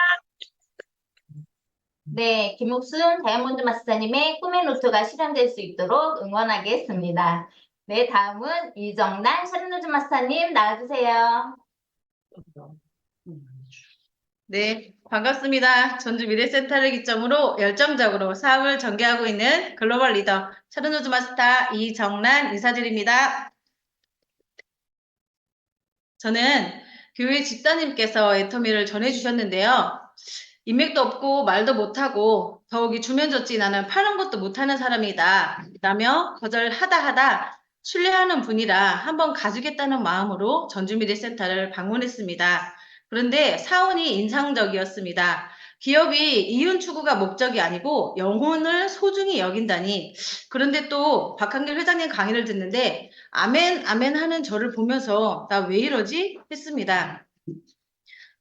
네, 김옥순 다이아몬드 마스터님의 꿈의 노트가 실현될 수 있도록 응원하겠습니다. 네, 다음은 이정란 샤론로즈 마스터님 나와주세요. 네, 반갑습니다. 전주 미래센터를 기점으로 열정적으로 사업을 전개하고 있는 글로벌 리더 샤론로즈 마스터 이정란 인사드립니다. 저는 교회 집사님께서 애터미를 전해주셨는데요. 인맥도 없고 말도 못하고 더욱이 주면졌지 나는 파는 것도 못하는 사람이다 라며 거절하다 신뢰하는 분이라 한번 가주겠다는 마음으로 전주미래센터를 방문했습니다. 그런데 사원이 인상적이었습니다. 기업이 이윤 추구가 목적이 아니고 영혼을 소중히 여긴다니. 그런데 또 박한길 회장님 강의를 듣는데 아멘 아멘 하는 저를 보면서 나 왜 이러지? 했습니다.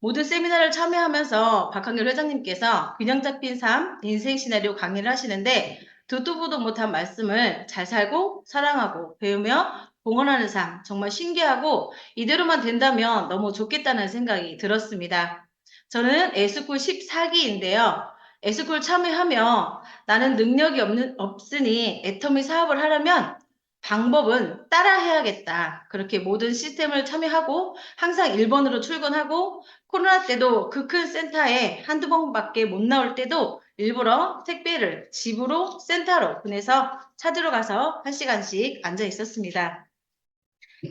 모든 세미나를 참여하면서 박한길 회장님께서 균형 잡힌 삶, 인생 시나리오 강의를 하시는데 듣도 보도 못한 말씀을 잘 살고 사랑하고 배우며 봉헌하는 삶 정말 신기하고 이대로만 된다면 너무 좋겠다는 생각이 들었습니다. 저는 에스쿨 14기인데요. 에스쿨 참여하며 나는 능력이 없으니 애터미 사업을 하려면 방법은 따라해야겠다. 그렇게 모든 시스템을 참여하고 항상 1번으로 출근하고 코로나 때도 그 큰 센터에 한두 번밖에 못 나올 때도 일부러 택배를 집으로 센터로 보내서 찾으러 가서 1시간씩 앉아 있었습니다.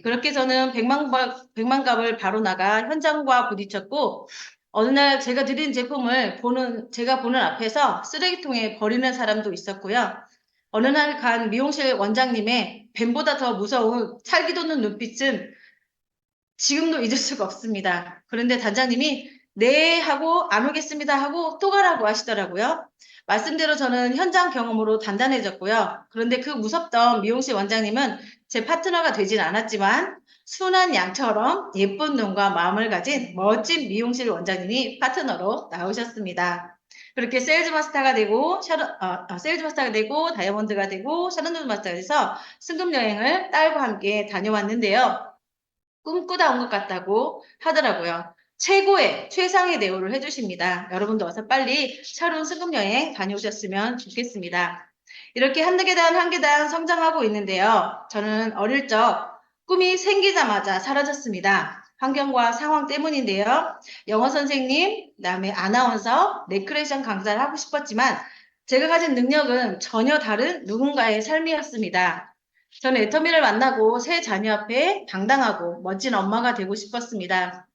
그렇게 저는 100만 갑을 바로 나가 현장과 부딪혔고 어느 날 제가 드린 제품을 제가 보는 앞에서 쓰레기통에 버리는 사람도 있었고요. 어느 날 간 미용실 원장님의 뱀보다 더 무서운 살기 돋는 눈빛은 지금도 잊을 수가 없습니다. 그런데 단장님이 네 하고 안 오겠습니다 하고 또 가라고 하시더라고요. 말씀대로 저는 현장 경험으로 단단해졌고요. 그런데 그 무섭던 미용실 원장님은 제 파트너가 되진 않았지만 순한 양처럼 예쁜 눈과 마음을 가진 멋진 미용실 원장님이 파트너로 나오셨습니다. 그렇게 세일즈 마스터가 되고 다이아몬드가 되고 샤론드 마스터가 돼서 승급 여행을 딸과 함께 다녀왔는데요. 꿈꾸다 온 것 같다고 하더라고요. 최고의 최상의 대우를 해주십니다. 여러분도 어서 빨리 새로운 승급 여행 다녀오셨으면 좋겠습니다. 이렇게 한 계단 한 계단 성장하고 있는데요. 저는 어릴 적 꿈이 생기자마자 사라졌습니다. 환경과 상황 때문인데요. 영어 선생님, 그다음에 아나운서, 레크레이션 강사를 하고 싶었지만 제가 가진 능력은 전혀 다른 누군가의 삶이었습니다. 저는 애터미를 만나고 새 자녀 앞에 당당하고 멋진 엄마가 되고 싶었습니다.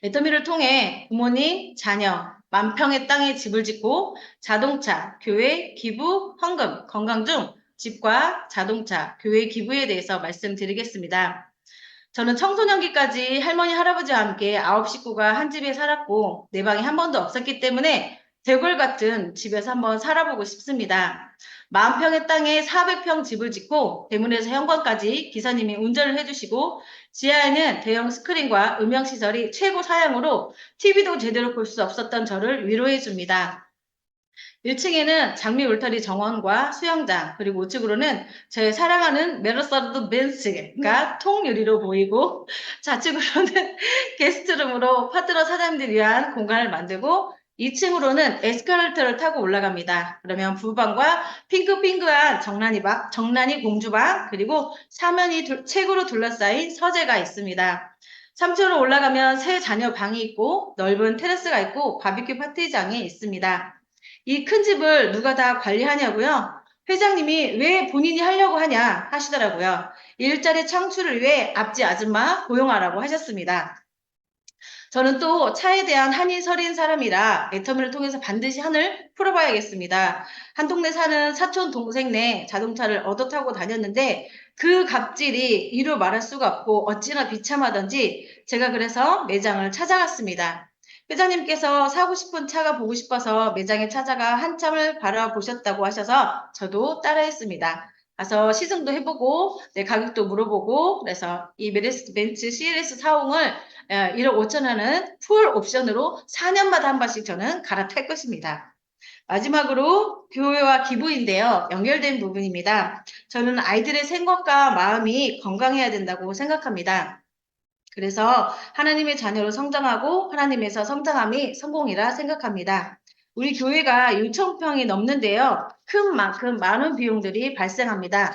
애터미를 통해 부모님, 자녀, 만평의 땅에 집을 짓고 자동차, 교회, 기부, 헌금, 건강 중 집과 자동차, 교회 기부에 대해서 말씀드리겠습니다. 저는 청소년기까지 할머니, 할아버지와 함께 9 식구가 한 집에 살았고 내 방이 한 번도 없었기 때문에 대궐 같은 집에서 한번 살아보고 싶습니다. 40평의 땅에 400평 집을 짓고 대문에서 현관까지 기사님이 운전을 해주시고 지하에는 대형 스크린과 음향시설이 최고 사양으로 TV도 제대로 볼 수 없었던 저를 위로해 줍니다. 1층에는 장미 울타리 정원과 수영장, 그리고 우측으로는 제 사랑하는 메르세데스 벤츠가 통유리로 보이고 좌측으로는 게스트룸으로 파트너 사장님들 위한 공간을 만들고 2층으로는 에스컬레이터를 타고 올라갑니다. 그러면 부부방과 핑크핑크한 정란이 공주방, 그리고 사면이 책으로 둘러싸인 서재가 있습니다. 3층으로 올라가면 새 자녀 방이 있고 넓은 테라스가 있고 바비큐 파티장이 있습니다. 이 큰 집을 누가 다 관리하냐고요? 회장님이 왜 본인이 하려고 하냐 하시더라고요. 일자리 창출을 위해 앞집 아줌마 고용하라고 하셨습니다. 저는 또 차에 대한 한이 서린 사람이라 애터미를 통해서 반드시 한을 풀어봐야겠습니다. 한 동네 사는 사촌 동생네 자동차를 얻어 타고 다녔는데 그 갑질이 이루 말할 수가 없고 어찌나 비참하던지 제가 그래서 매장을 찾아갔습니다. 회장님께서 사고 싶은 차가 보고 싶어서 매장에 찾아가 한참을 바라보셨다고 하셔서 저도 따라했습니다. 가서 시승도 해보고 가격도 물어보고 그래서 이 메르세데스 벤츠 CLS 40을 1억 5천원은 풀 옵션으로 4년마다 한 번씩 저는 갈아탈 것입니다. 마지막으로 교회와 기부인데요. 연결된 부분입니다. 저는 아이들의 생각과 마음이 건강해야 된다고 생각합니다. 그래서 하나님의 자녀로 성장하고 하나님에서 성장함이 성공이라 생각합니다. 우리 교회가 6,000평이 넘는데요. 큰 만큼 많은 비용들이 발생합니다.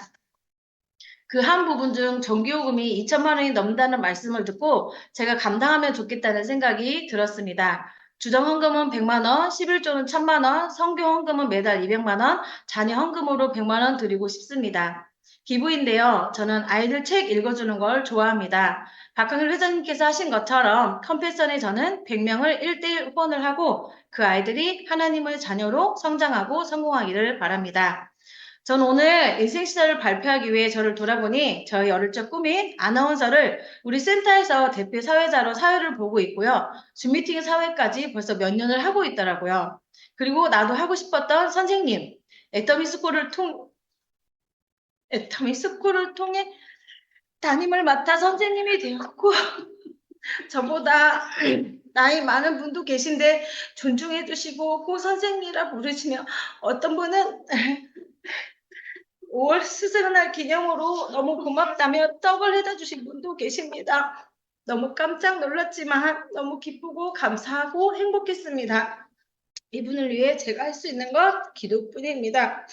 그 한 부분 중 정기요금이 2천만 원이 넘는다는 말씀을 듣고 제가 감당하면 좋겠다는 생각이 들었습니다. 주정 헌금은 100만 원, 11조는 1,000만 원, 성교 헌금은 매달 200만 원, 자녀 헌금으로 100만 원 드리고 싶습니다. 기부인데요. 저는 아이들 책 읽어주는 걸 좋아합니다. 박항일 회장님께서 하신 것처럼 컴패션에 저는 100명을 1대1 후원을 하고 그 아이들이 하나님의 자녀로 성장하고 성공하기를 바랍니다. 전 오늘 인생 시절을 발표하기 위해 저를 돌아보니 저희 어릴 적 꿈인 아나운서를 우리 센터에서 대표 사회자로 사회를 보고 있고요. 줌미팅 사회까지 벌써 몇 년을 하고 있더라고요. 그리고 나도 하고 싶었던 선생님, 애터미 스쿨을 통해 담임을 맡아 선생님이 되었고 저보다 나이 많은 분도 계신데 존중해 주시고 고 선생님이라 부르시며 어떤 분은 5월 스승의 기념으로 너무 고맙다며 떡을 해다 주신 분도 계십니다. 너무 깜짝 놀랐지만 너무 기쁘고 감사하고 행복했습니다. 이분을 위해 제가 할 수 있는 것 기도뿐입니다.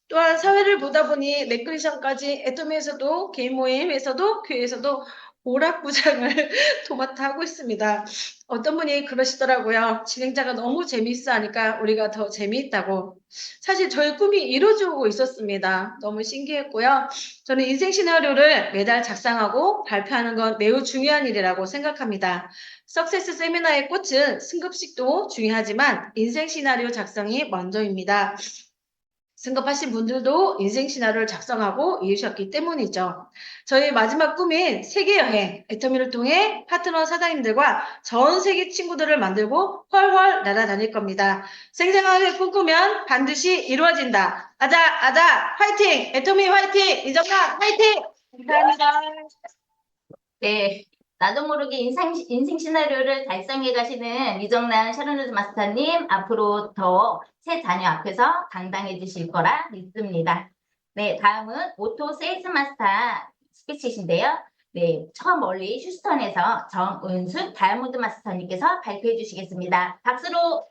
또한 사회를 보다 보니 레크리션까지 애터미에서도 개인 모임에서도 교회에서도 오락부장을 도맡아 하고 있습니다. 어떤 분이 그러시더라고요. 진행자가 너무 재미있어 하니까 우리가 더 재미있다고. 사실 저의 꿈이 이루어지고 있었습니다. 너무 신기했고요. 저는 인생 시나리오를 매달 작성하고 발표하는 건 매우 중요한 일이라고 생각합니다. 석세스 세미나의 꽃은 승급식도 중요하지만 인생 시나리오 작성이 먼저입니다. 승급하신 분들도 인생 시나리오를 작성하고 이루셨기 때문이죠. 저희 마지막 꿈인 세계여행, 애터미를 통해 파트너 사장님들과 전 세계 친구들을 만들고 훨훨 날아다닐 겁니다. 생생하게 꿈꾸면 반드시 이루어진다. 아자, 아자, 화이팅! 애터미 화이팅! 이정란 화이팅! 감사합니다. 네, 나도 모르게 인생 시나리오를 달성해 가시는 이정란 샤르누즈 마스터님, 앞으로 더 새 자녀 앞에서 당당해지실 거라 믿습니다. 네, 다음은 오토 세일즈 마스터 스피치신데요. 네, 저 멀리 휴스턴에서 정은숙 다이아몬드 마스터님께서 발표해 주시겠습니다. 박수로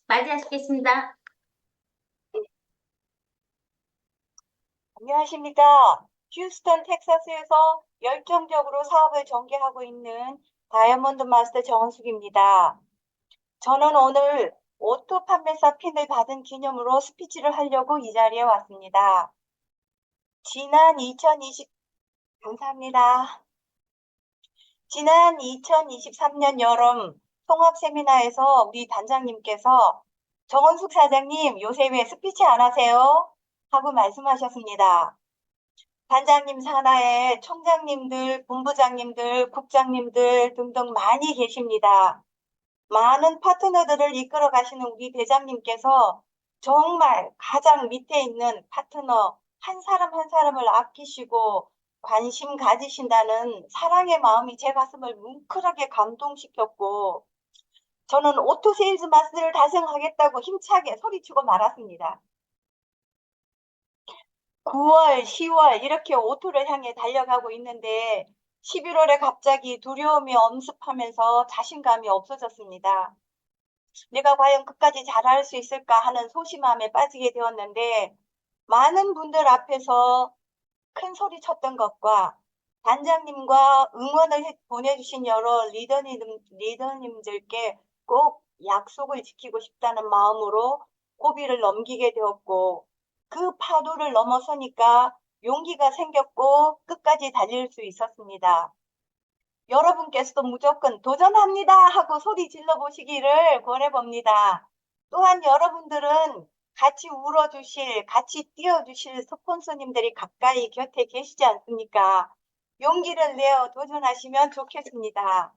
맞이하시겠습니다. 안녕하십니까. 휴스턴, 텍사스에서 열정적으로 사업을 전개하고 있는 다이아몬드 마스터 정은숙입니다. 저는 오늘 오토 판매사 핀을 받은 기념으로 스피치를 하려고 이 자리에 왔습니다. 감사합니다. 지난 2023년 여름 통합 세미나에서 우리 단장님께서 정은숙 사장님 요새 왜 스피치 안 하세요? 하고 말씀하셨습니다. 단장님 산하에 총장님들, 본부장님들, 국장님들 등등 많이 계십니다. 많은 파트너들을 이끌어 가시는 우리 대장님께서 정말 가장 밑에 있는 파트너 한 사람 한 사람을 아끼시고 관심 가지신다는 사랑의 마음이 제 가슴을 뭉클하게 감동시켰고 저는 오토 세일즈 마스터를 달성하겠다고 힘차게 소리치고 말았습니다. 9월, 10월 이렇게 오토를 향해 달려가고 있는데 11월에 갑자기 두려움이 엄습하면서 자신감이 없어졌습니다. 내가 과연 끝까지 잘할 수 있을까 하는 소심함에 빠지게 되었는데 많은 분들 앞에서 큰 소리 쳤던 것과 단장님과 응원을 보내주신 여러 리더님들께 꼭 약속을 지키고 싶다는 마음으로 고비를 넘기게 되었고 그 파도를 넘어서니까 용기가 생겼고 끝까지 달릴 수 있었습니다. 여러분께서도 무조건 도전합니다 하고 소리 질러 보시기를 권해봅니다. 또한 여러분들은 같이 울어주실, 같이 뛰어주실 스폰서님들이 가까이 곁에 계시지 않습니까? 용기를 내어 도전하시면 좋겠습니다.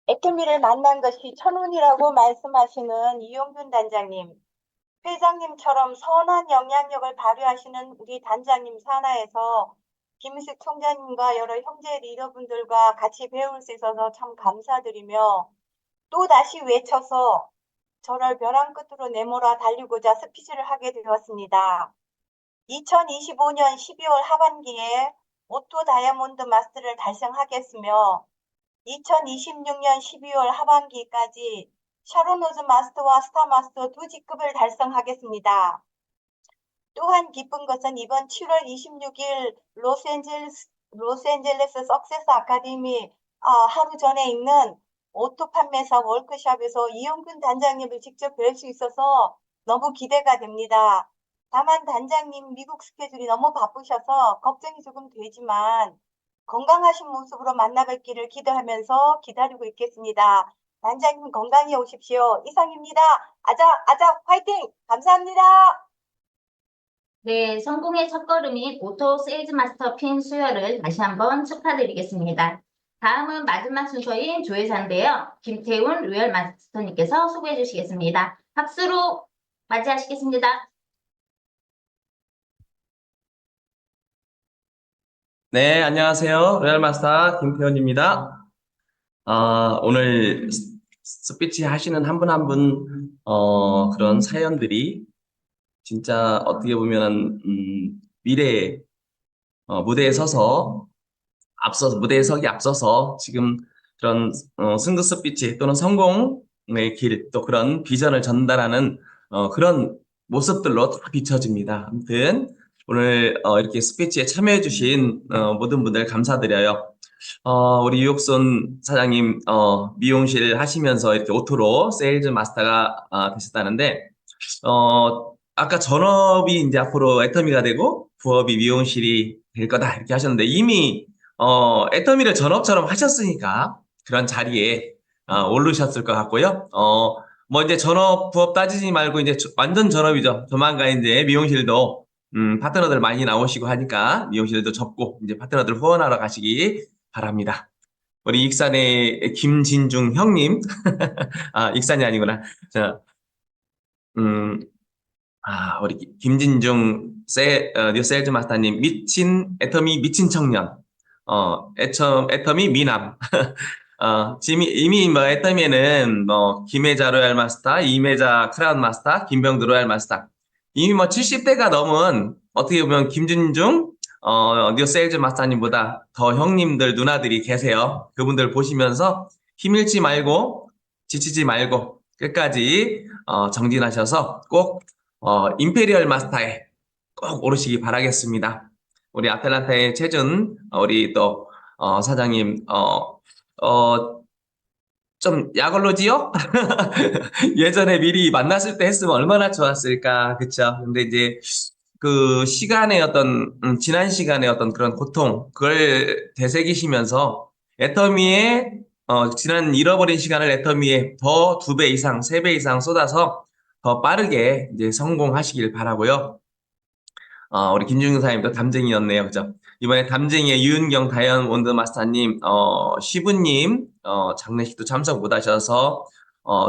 애터미를 만난 것이 천운이라고 말씀하시는 이용균 단장님. 회장님처럼 선한 영향력을 발휘하시는 우리 단장님 산하에서 김숙 총장님과 여러 형제 리더분들과 같이 배울 수 있어서 참 감사드리며 또 다시 외쳐서 저를 벼랑 끝으로 내몰아 달리고자 스피치를 하게 되었습니다. 2025년 12월 하반기에 오토 다이아몬드 마스터를 달성하겠으며 2026년 12월 하반기까지 샤로노즈 마스터와 스타 마스터 두 직급을 달성하겠습니다. 또한 기쁜 것은 이번 7월 26일 로스앤젤레스 석세스 아카데미 하루 전에 있는 오토 판매사 워크숍에서 이용균 단장님을 직접 뵐 수 있어서 너무 기대가 됩니다. 다만 단장님 미국 스케줄이 너무 바쁘셔서 걱정이 조금 되지만 건강하신 모습으로 만나뵙기를 기대하면서 기다리고 있겠습니다. 단장님 건강히 오십시오. 이상입니다. 아자, 아자, 화이팅! 감사합니다. 네, 성공의 첫걸음인 오토 세일즈 마스터 핀 수여를 다시 한번 축하드리겠습니다. 다음은 마지막 순서인 조회사인데요. 김태훈 로열 마스터님께서 수고해 주시겠습니다. 박수로 맞이하시겠습니다. 네, 안녕하세요. 로얄 마스터 김태현입니다. 오늘 스피치 하시는 한 분 한 분, 그런 사연들이 진짜 어떻게 보면은, 미래에, 무대에 서서, 무대에 서기 앞서서 지금 그런, 승급 스피치 또는 성공의 길, 또 그런 비전을 전달하는, 그런 모습들로 다 비춰집니다. 아무튼, 오늘, 이렇게 스피치에 참여해주신, 모든 분들 감사드려요. 우리 유옥순 사장님, 미용실 하시면서 이렇게 오토로 세일즈 마스터가 되셨다는데, 아까 전업이 이제 앞으로 애터미가 되고, 부업이 미용실이 될 거다, 이렇게 하셨는데, 이미, 애터미를 전업처럼 하셨으니까, 그런 자리에, 오르셨을 것 같고요. 뭐 이제 전업, 부업 따지지 말고, 이제 완전 전업이죠. 조만간 이제 미용실도, 파트너들 많이 나오시고 하니까, 미용실도 접고, 이제 파트너들 후원하러 가시기 바랍니다. 우리 익산의 김진중 형님, 익산이 아니구나. 자, 우리 김진중 뉴 세일즈 마스터님, 애터미 미친 청년, 애터미 미남. 지금 이미 뭐 애터미에는 뭐 김혜자 로얄 마스터, 이매자 크라운 마스터, 김병두 로얄 마스터. 이미 뭐 70대가 넘은 어떻게 보면 김진중 뉴 세일즈 마스터님보다 더 형님들, 누나들이 계세요. 그분들 보시면서 힘 잃지 말고, 지치지 말고, 끝까지, 정진하셔서 꼭, 임페리얼 마스터에 꼭 오르시기 바라겠습니다. 우리 아틀란타의 최준, 우리 또, 사장님, 좀 약올로지요? 예전에 미리 만났을 때 했으면 얼마나 좋았을까, 그쵸? 근데 이제 그 시간의 어떤, 지난 시간의 어떤 그런 고통, 그걸 되새기시면서 애터미의, 지난 잃어버린 시간을 애터미에 더 2배 이상, 3배 이상 쏟아서 더 빠르게 이제 성공하시길 바라고요. 우리 김준경 사장님도 담쟁이였네요. 그죠? 이번에 담쟁이의 유은경 다이언 원드 마스터님, 시부님, 장례식도 참석 못 하셔서,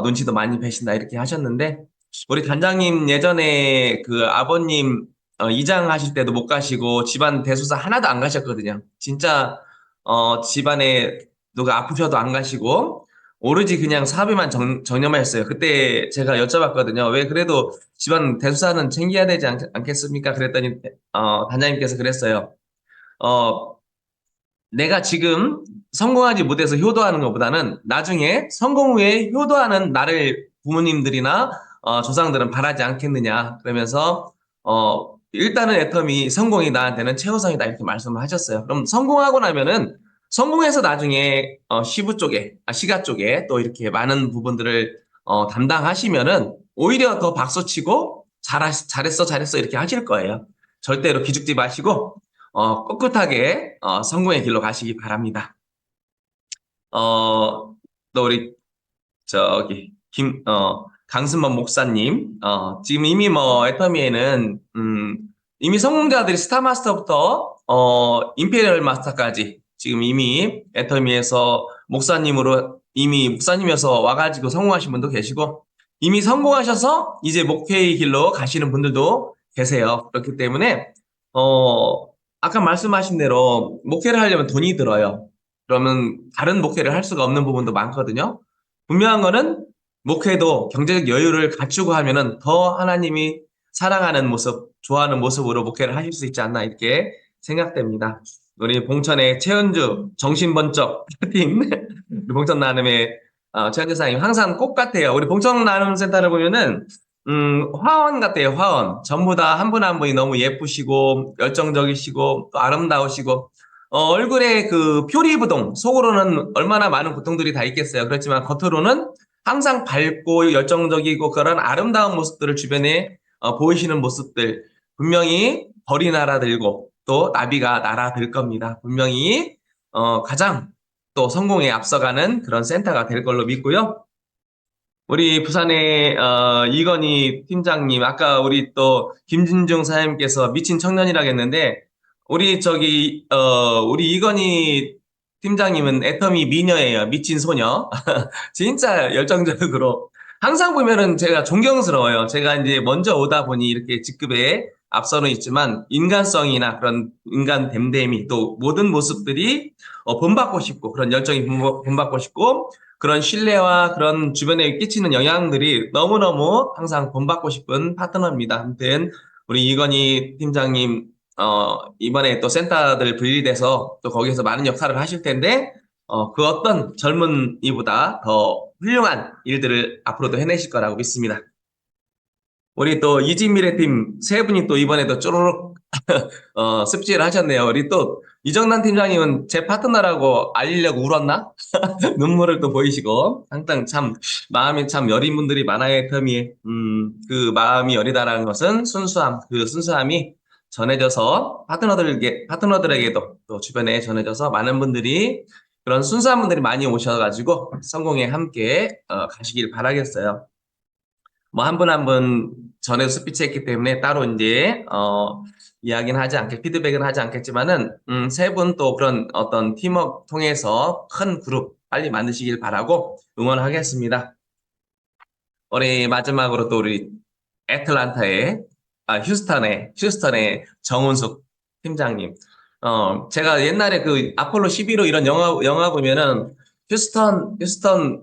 눈치도 많이 배신다 이렇게 하셨는데, 우리 단장님 예전에 그 아버님, 이장하실 때도 못 가시고, 집안 대소사 하나도 안 가셨거든요. 진짜, 집안에 누가 아프셔도 안 가시고, 오로지 그냥 사업에만 전념하셨어요. 그때 제가 여쭤봤거든요. 왜 그래도 집안 대소사는 챙겨야 되지 않겠습니까? 그랬더니, 단장님께서 그랬어요. 내가 지금 성공하지 못해서 효도하는 것보다는 나중에 성공 후에 효도하는 나를 부모님들이나, 조상들은 바라지 않겠느냐. 그러면서, 일단은 애터미 성공이 나한테는 최우선이다. 이렇게 말씀을 하셨어요. 그럼 성공하고 나면은 성공해서 나중에 시부 쪽에, 시가 쪽에 또 이렇게 많은 부분들을 담당하시면은 오히려 더 박수치고 잘했어 이렇게 하실 거예요. 절대로 기죽지 마시고 꿋꿋하게 성공의 길로 가시기 바랍니다. 또 우리 저기 강승범 목사님, 지금 이미 뭐 애터미에는 이미 성공자들이 스타마스터부터 임페리얼 마스터까지 지금 이미 애터미에서 목사님이어서 와가지고 성공하신 분도 계시고, 이미 성공하셔서 이제 목회의 길로 가시는 분들도 계세요. 그렇기 때문에 아까 말씀하신 대로 목회를 하려면 돈이 들어요. 그러면 다른 목회를 할 수가 없는 부분도 많거든요. 분명한 거는 목회도 경제적 여유를 갖추고 하면은 더 하나님이 사랑하는 모습, 좋아하는 모습으로 목회를 하실 수 있지 않나 이렇게 생각됩니다. 우리 봉천의 최은주 정신번쩍 팀, 우리 봉천 나눔의 최은주 사장님 항상 꽃 같아요. 우리 봉천 나눔 센터를 보면은 화원 같아요. 화원. 전부 다 한 분 한 분이 너무 예쁘시고 열정적이시고 또 아름다우시고, 얼굴에 그 표리부동, 속으로는 얼마나 많은 고통들이 다 있겠어요. 그렇지만 겉으로는 항상 밝고 열정적이고 그런 아름다운 모습들을 주변에 보이시는 모습들, 분명히 벌이 날아들고 또 나비가 날아들 겁니다. 분명히 가장 또 성공에 앞서가는 그런 센터가 될 걸로 믿고요. 우리 부산의 이건희 팀장님, 아까 우리 또 김진중 사장님께서 미친 청년이라고 했는데, 우리 우리 이건희 팀장님은 애터미 미녀예요. 미친 소녀. 진짜 열정적으로 항상 보면은 제가 존경스러워요. 제가 이제 먼저 오다 보니 이렇게 직급에 앞서는 있지만 인간성이나 그런 인간 됨됨이 또 모든 모습들이 본받고 싶고 그런 열정이 본받고 싶고 그런 신뢰와 그런 주변에 끼치는 영향들이 너무너무 항상 본받고 싶은 파트너입니다. 아무튼 우리 이건희 팀장님 이번에 또 센터들 분리돼서 또 거기서 많은 역할을 하실 텐데 그 어떤 젊은 이보다 더 훌륭한 일들을 앞으로도 해내실 거라고 믿습니다. 우리 또 이진미래 팀 세 분이 또 이번에도 쪼르륵 습지를 하셨네요. 우리 또 이정란 팀장님은 제 파트너라고 알리려고 울었나? 눈물을 또 보이시고 항상 참 마음이 참 여린 분들이 많아요. 애터미에 그 마음이 여리다라는 것은 순수함, 그 순수함이 전해져서 파트너들에게도 또 주변에 전해져서 많은 분들이 그런 순수한 분들이 많이 오셔가지고 성공에 함께 가시길 바라겠어요. 뭐 한 분 한 분 전에도 스피치 했기 때문에 따로 이제 이야기는 하지 피드백은 하지 않겠지만은 세 분 또 그런 어떤 팀워크 통해서 큰 그룹 빨리 만드시길 바라고 응원하겠습니다. 우리 마지막으로 또 우리 휴스턴의 정은숙 팀장님. 제가 옛날에 그 아폴로 11호 이런 영화 보면은 휴스턴,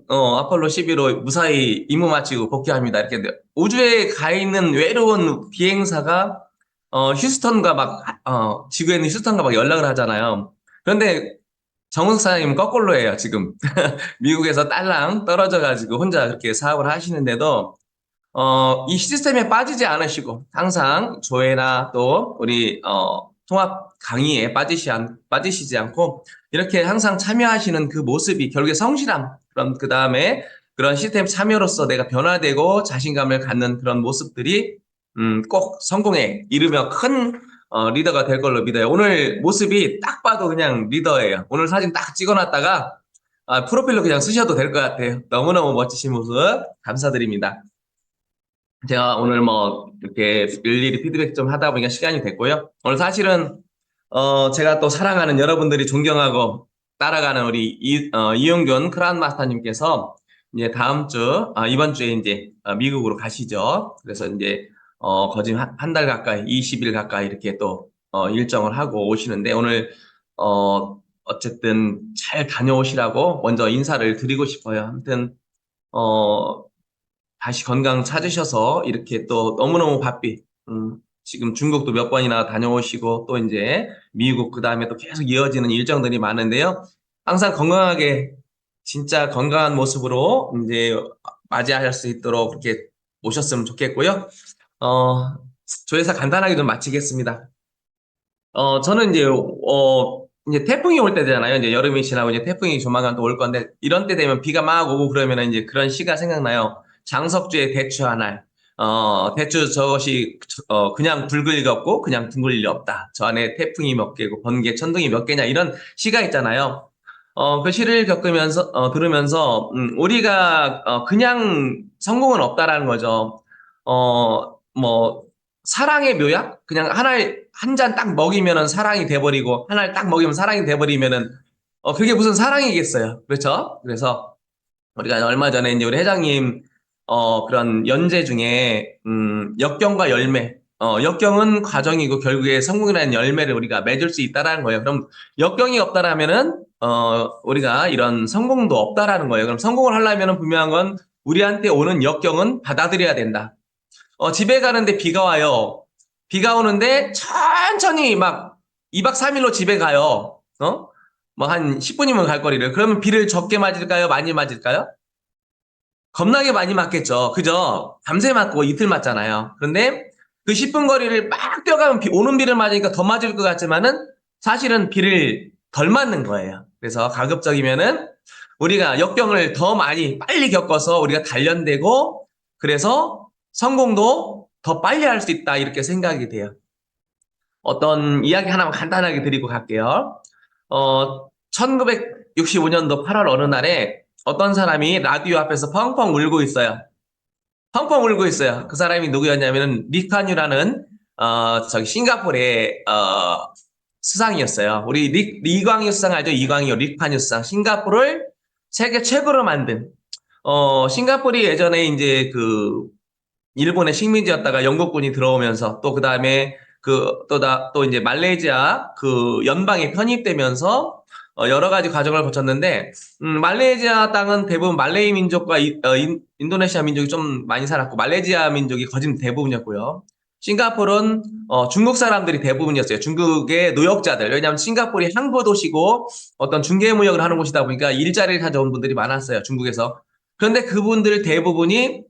아폴로 11호 무사히 임무 마치고 복귀합니다. 이렇게 우주에 가 있는 외로운 비행사가, 휴스턴과 지구에 있는 휴스턴과 막 연락을 하잖아요. 그런데 정은숙 사장님은 거꾸로 해요, 지금. 미국에서 딸랑 떨어져가지고 혼자 그렇게 사업을 하시는데도, 이 시스템에 빠지지 않으시고, 항상 조회나 또 우리, 통합 강의에 빠지시지 않고 이렇게 항상 참여하시는 그 모습이 결국에 성실함, 그럼 그 다음에 그런 시스템 참여로서 내가 변화되고 자신감을 갖는 그런 모습들이 꼭 성공에 이르며 큰 리더가 될 걸로 믿어요. 오늘 모습이 딱 봐도 그냥 리더예요. 오늘 사진 딱 찍어놨다가 프로필로 그냥 쓰셔도 될 것 같아요. 너무너무 멋지신 모습 감사드립니다. 제가 오늘 뭐 이렇게 일일이 피드백 좀 하다 보니까 시간이 됐고요. 오늘 사실은 제가 또 사랑하는 여러분들이 존경하고 따라가는 우리 이용균 크라운 마스터님께서 이제 이번 주에 이제 미국으로 가시죠. 그래서 이제 거진 한 달 가까이 20일 가까이 이렇게 또 일정을 하고 오시는데 오늘 어쨌든 잘 다녀오시라고 먼저 인사를 드리고 싶어요. 아무튼 다시 건강 찾으셔서 이렇게 또 너무너무 바삐, 지금 중국도 몇 번이나 다녀오시고 또 이제 미국 그 다음에 또 계속 이어지는 일정들이 많은데요. 항상 건강하게 진짜 건강한 모습으로 이제 맞이할 수 있도록 그렇게 오셨으면 좋겠고요. 조회사 간단하게 좀 마치겠습니다. 저는 이제 태풍이 올 때 되잖아요. 이제 여름이 지나고 이제 태풍이 조만간 또 올 건데 이런 때 되면 비가 막 오고 그러면 이제 그런 시가 생각나요. 장석주의 대추 하나. 대추 저것이 그냥 붉을 리가 없고 그냥 둥글 리 없다. 저 안에 태풍이 몇 개고 번개, 천둥이 몇 개냐 이런 시가 있잖아요. 그 시를 들으면서 우리가 그냥 성공은 없다라는 거죠. 뭐 사랑의 묘약? 그냥 한 잔 딱 먹이면은 사랑이 돼버리고 하나를 딱 먹이면 사랑이 돼버리면은 그게 무슨 사랑이겠어요. 그렇죠? 그래서 우리가 얼마 전에 이제 우리 회장님 그런 연재 중에 역경과 열매, 역경은 과정이고 결국에 성공이라는 열매를 우리가 맺을 수 있다라는 거예요. 그럼 역경이 없다라면은 우리가 이런 성공도 없다라는 거예요. 그럼 성공을 하려면은 분명한 건 우리한테 오는 역경은 받아들여야 된다. 집에 가는데 비가 와요. 비가 오는데 천천히 막 2박 3일로 집에 가요. 뭐 한 10분이면 갈 거리를. 그러면 비를 적게 맞을까요? 많이 맞을까요? 겁나게 많이 맞겠죠. 그죠? 밤새 맞고 이틀 맞잖아요. 그런데 그 10분 거리를 막 뛰어가면 오는 비를 맞으니까 더 맞을 것 같지만은 사실은 비를 덜 맞는 거예요. 그래서 가급적이면은 우리가 역경을 더 빨리 겪어서 우리가 단련되고 그래서 성공도 더 빨리 할 수 있다 이렇게 생각이 돼요. 어떤 이야기 하나만 간단하게 드리고 갈게요. 1965년도 8월 어느 날에 어떤 사람이 라디오 앞에서 펑펑 울고 있어요. 펑펑 울고 있어요. 그 사람이 누구였냐면은 리칸유라는 싱가포르의 수상이었어요. 우리 리광유 수상 알죠? 이광유 리칸유 수상. 싱가포르를 세계 최고로 만든 싱가포르이 예전에 이제 그 일본의 식민지였다가 영국군이 들어오면서 또 그다음에 또 이제 말레이시아 그 연방에 편입되면서 여러 가지 과정을 거쳤는데 말레이시아 땅은 대부분 말레이 민족과 인도네시아 민족이 좀 많이 살았고 말레이시아 민족이 거진 대부분이었고요. 싱가포르는 중국 사람들이 대부분이었어요. 중국의 노역자들. 왜냐하면 싱가포르이 항구 도시고 어떤 중개 무역을 하는 곳이다 보니까 일자리를 찾아온 분들이 많았어요. 중국에서. 그런데 그분들 대부분이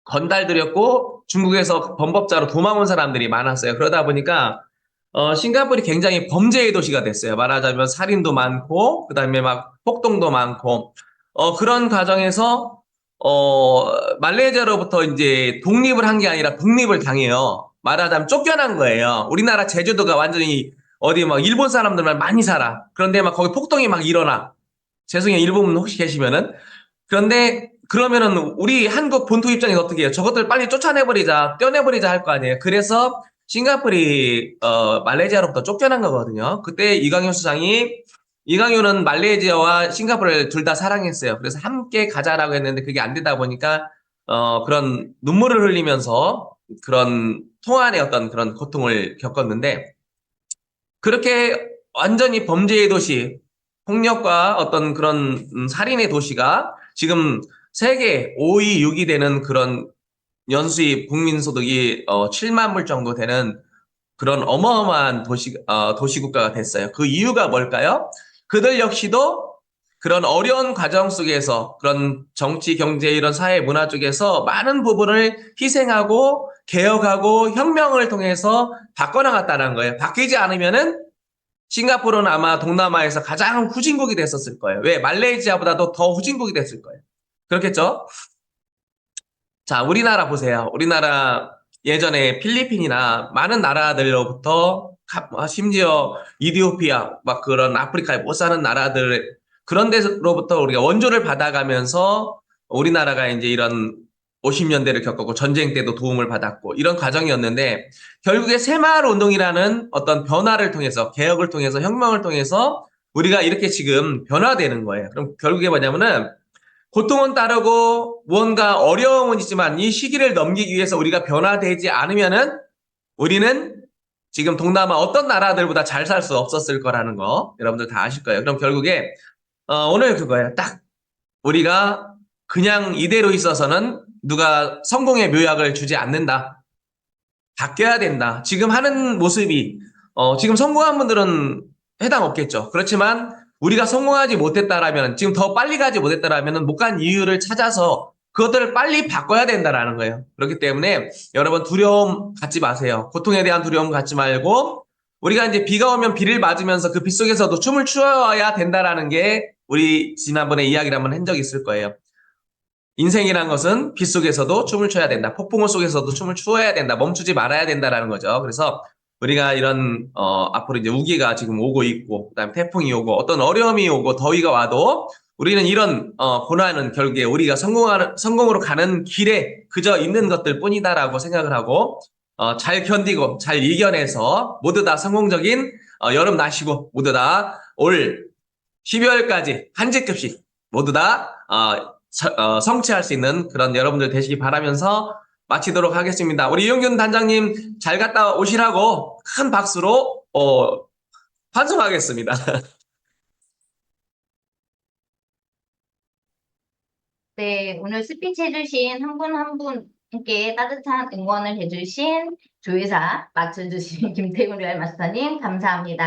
건달들이었고 중국에서 범법자로 도망 온 사람들이 많았어요. 그러다 보니까 싱가포르이 굉장히 범죄의 도시가 됐어요. 말하자면 살인도 많고 그다음에 막 폭동도 많고 그런 과정에서 말레이시아로부터 이제 독립을 한 게 아니라 독립을 당해요. 말하자면 쫓겨난 거예요. 우리나라 제주도가 완전히 어디 막 일본 사람들만 많이 살아. 그런데 막 거기 폭동이 막 일어나. 죄송해요. 일본 분 혹시 계시면은. 그런데 그러면은 우리 한국 본토 입장에서 어떻게 해요? 저것들 빨리 쫓아내버리자, 떼어내버리자 할 거 아니에요. 그래서 싱가포르이 말레이시아로부터 쫓겨난 거거든요. 그때 이강효 수상이 이강효는 말레이시아와 싱가포르를 둘 다 사랑했어요. 그래서 함께 가자라고 했는데 그게 안 되다 보니까 그런 눈물을 흘리면서 그런 통한의 어떤 그런 고통을 겪었는데 그렇게 완전히 범죄의 도시, 폭력과 어떤 그런 살인의 도시가 지금 세계 5위, 6위 되는 그런 연수입 국민소득이 7만 불 정도 되는 그런 어마어마한 도시국가가 됐어요. 그 이유가 뭘까요? 그들 역시도 그런 어려운 과정 속에서 그런 정치, 경제, 이런 사회, 문화 쪽에서 많은 부분을 희생하고 개혁하고 혁명을 통해서 바꿔나갔다는 거예요. 바뀌지 않으면은 싱가포르는 아마 동남아에서 가장 후진국이 됐었을 거예요. 왜? 말레이시아보다도 더 후진국이 됐을 거예요. 그렇겠죠? 자, 우리나라 보세요. 우리나라 예전에 필리핀이나 많은 나라들로부터 심지어 이디오피아 막 그런 아프리카에 못 사는 나라들 그런 데로부터 우리가 원조를 받아가면서 우리나라가 이제 이런 50년대를 겪었고 전쟁 때도 도움을 받았고 이런 과정이었는데 결국에 새마을 운동이라는 어떤 변화를 통해서 개혁을 통해서 혁명을 통해서 우리가 이렇게 지금 변화되는 거예요. 그럼 결국에 뭐냐면은 고통은 따르고 무언가 어려움은 있지만 이 시기를 넘기기 위해서 우리가 변화되지 않으면은 우리는 지금 동남아 어떤 나라들보다 잘 살 수 없었을 거라는 거 여러분들 다 아실 거예요. 그럼 결국에 오늘 그거예요. 딱 우리가 그냥 이대로 있어서는 누가 성공의 묘약을 주지 않는다. 바뀌어야 된다. 지금 하는 모습이 지금 성공한 분들은 해당 없겠죠. 그렇지만 우리가 성공하지 못했다라면 지금 더 빨리 가지 못했다라면 못 간 이유를 찾아서 그것들을 빨리 바꿔야 된다라는 거예요. 그렇기 때문에 여러분 두려움 갖지 마세요. 고통에 대한 두려움 갖지 말고 우리가 이제 비가 오면 비를 맞으면서 그 비 속에서도 춤을 추어야 된다라는 게 우리 지난번에 이야기를 한번 한 적이 있을 거예요. 인생이란 것은 비 속에서도 춤을 춰야 된다. 폭풍우 속에서도 춤을 추어야 된다. 멈추지 말아야 된다라는 거죠. 그래서 우리가 이런 앞으로 이제 우기가 지금 오고 있고 그다음에 태풍이 오고 어떤 어려움이 오고 더위가 와도 우리는 이런 고난은 결국에 우리가 성공으로 가는 길에 그저 있는 것들 뿐이다라고 생각을 하고 잘 견디고 잘 이겨내서 모두 다 성공적인 여름 나시고 모두 다 올 12월까지 한 직급씩 모두 다 성취할 수 있는 그런 여러분들 되시기 바라면서 마치도록 하겠습니다. 우리 이용균 단장님 잘 갔다 오시라고 큰 박수로 환송하겠습니다. 네, 오늘 스피치 해주신 한 분 한 분께 따뜻한 응원을 해주신 조회사 맡아주신 김태훈 리얼 마스터님 감사합니다.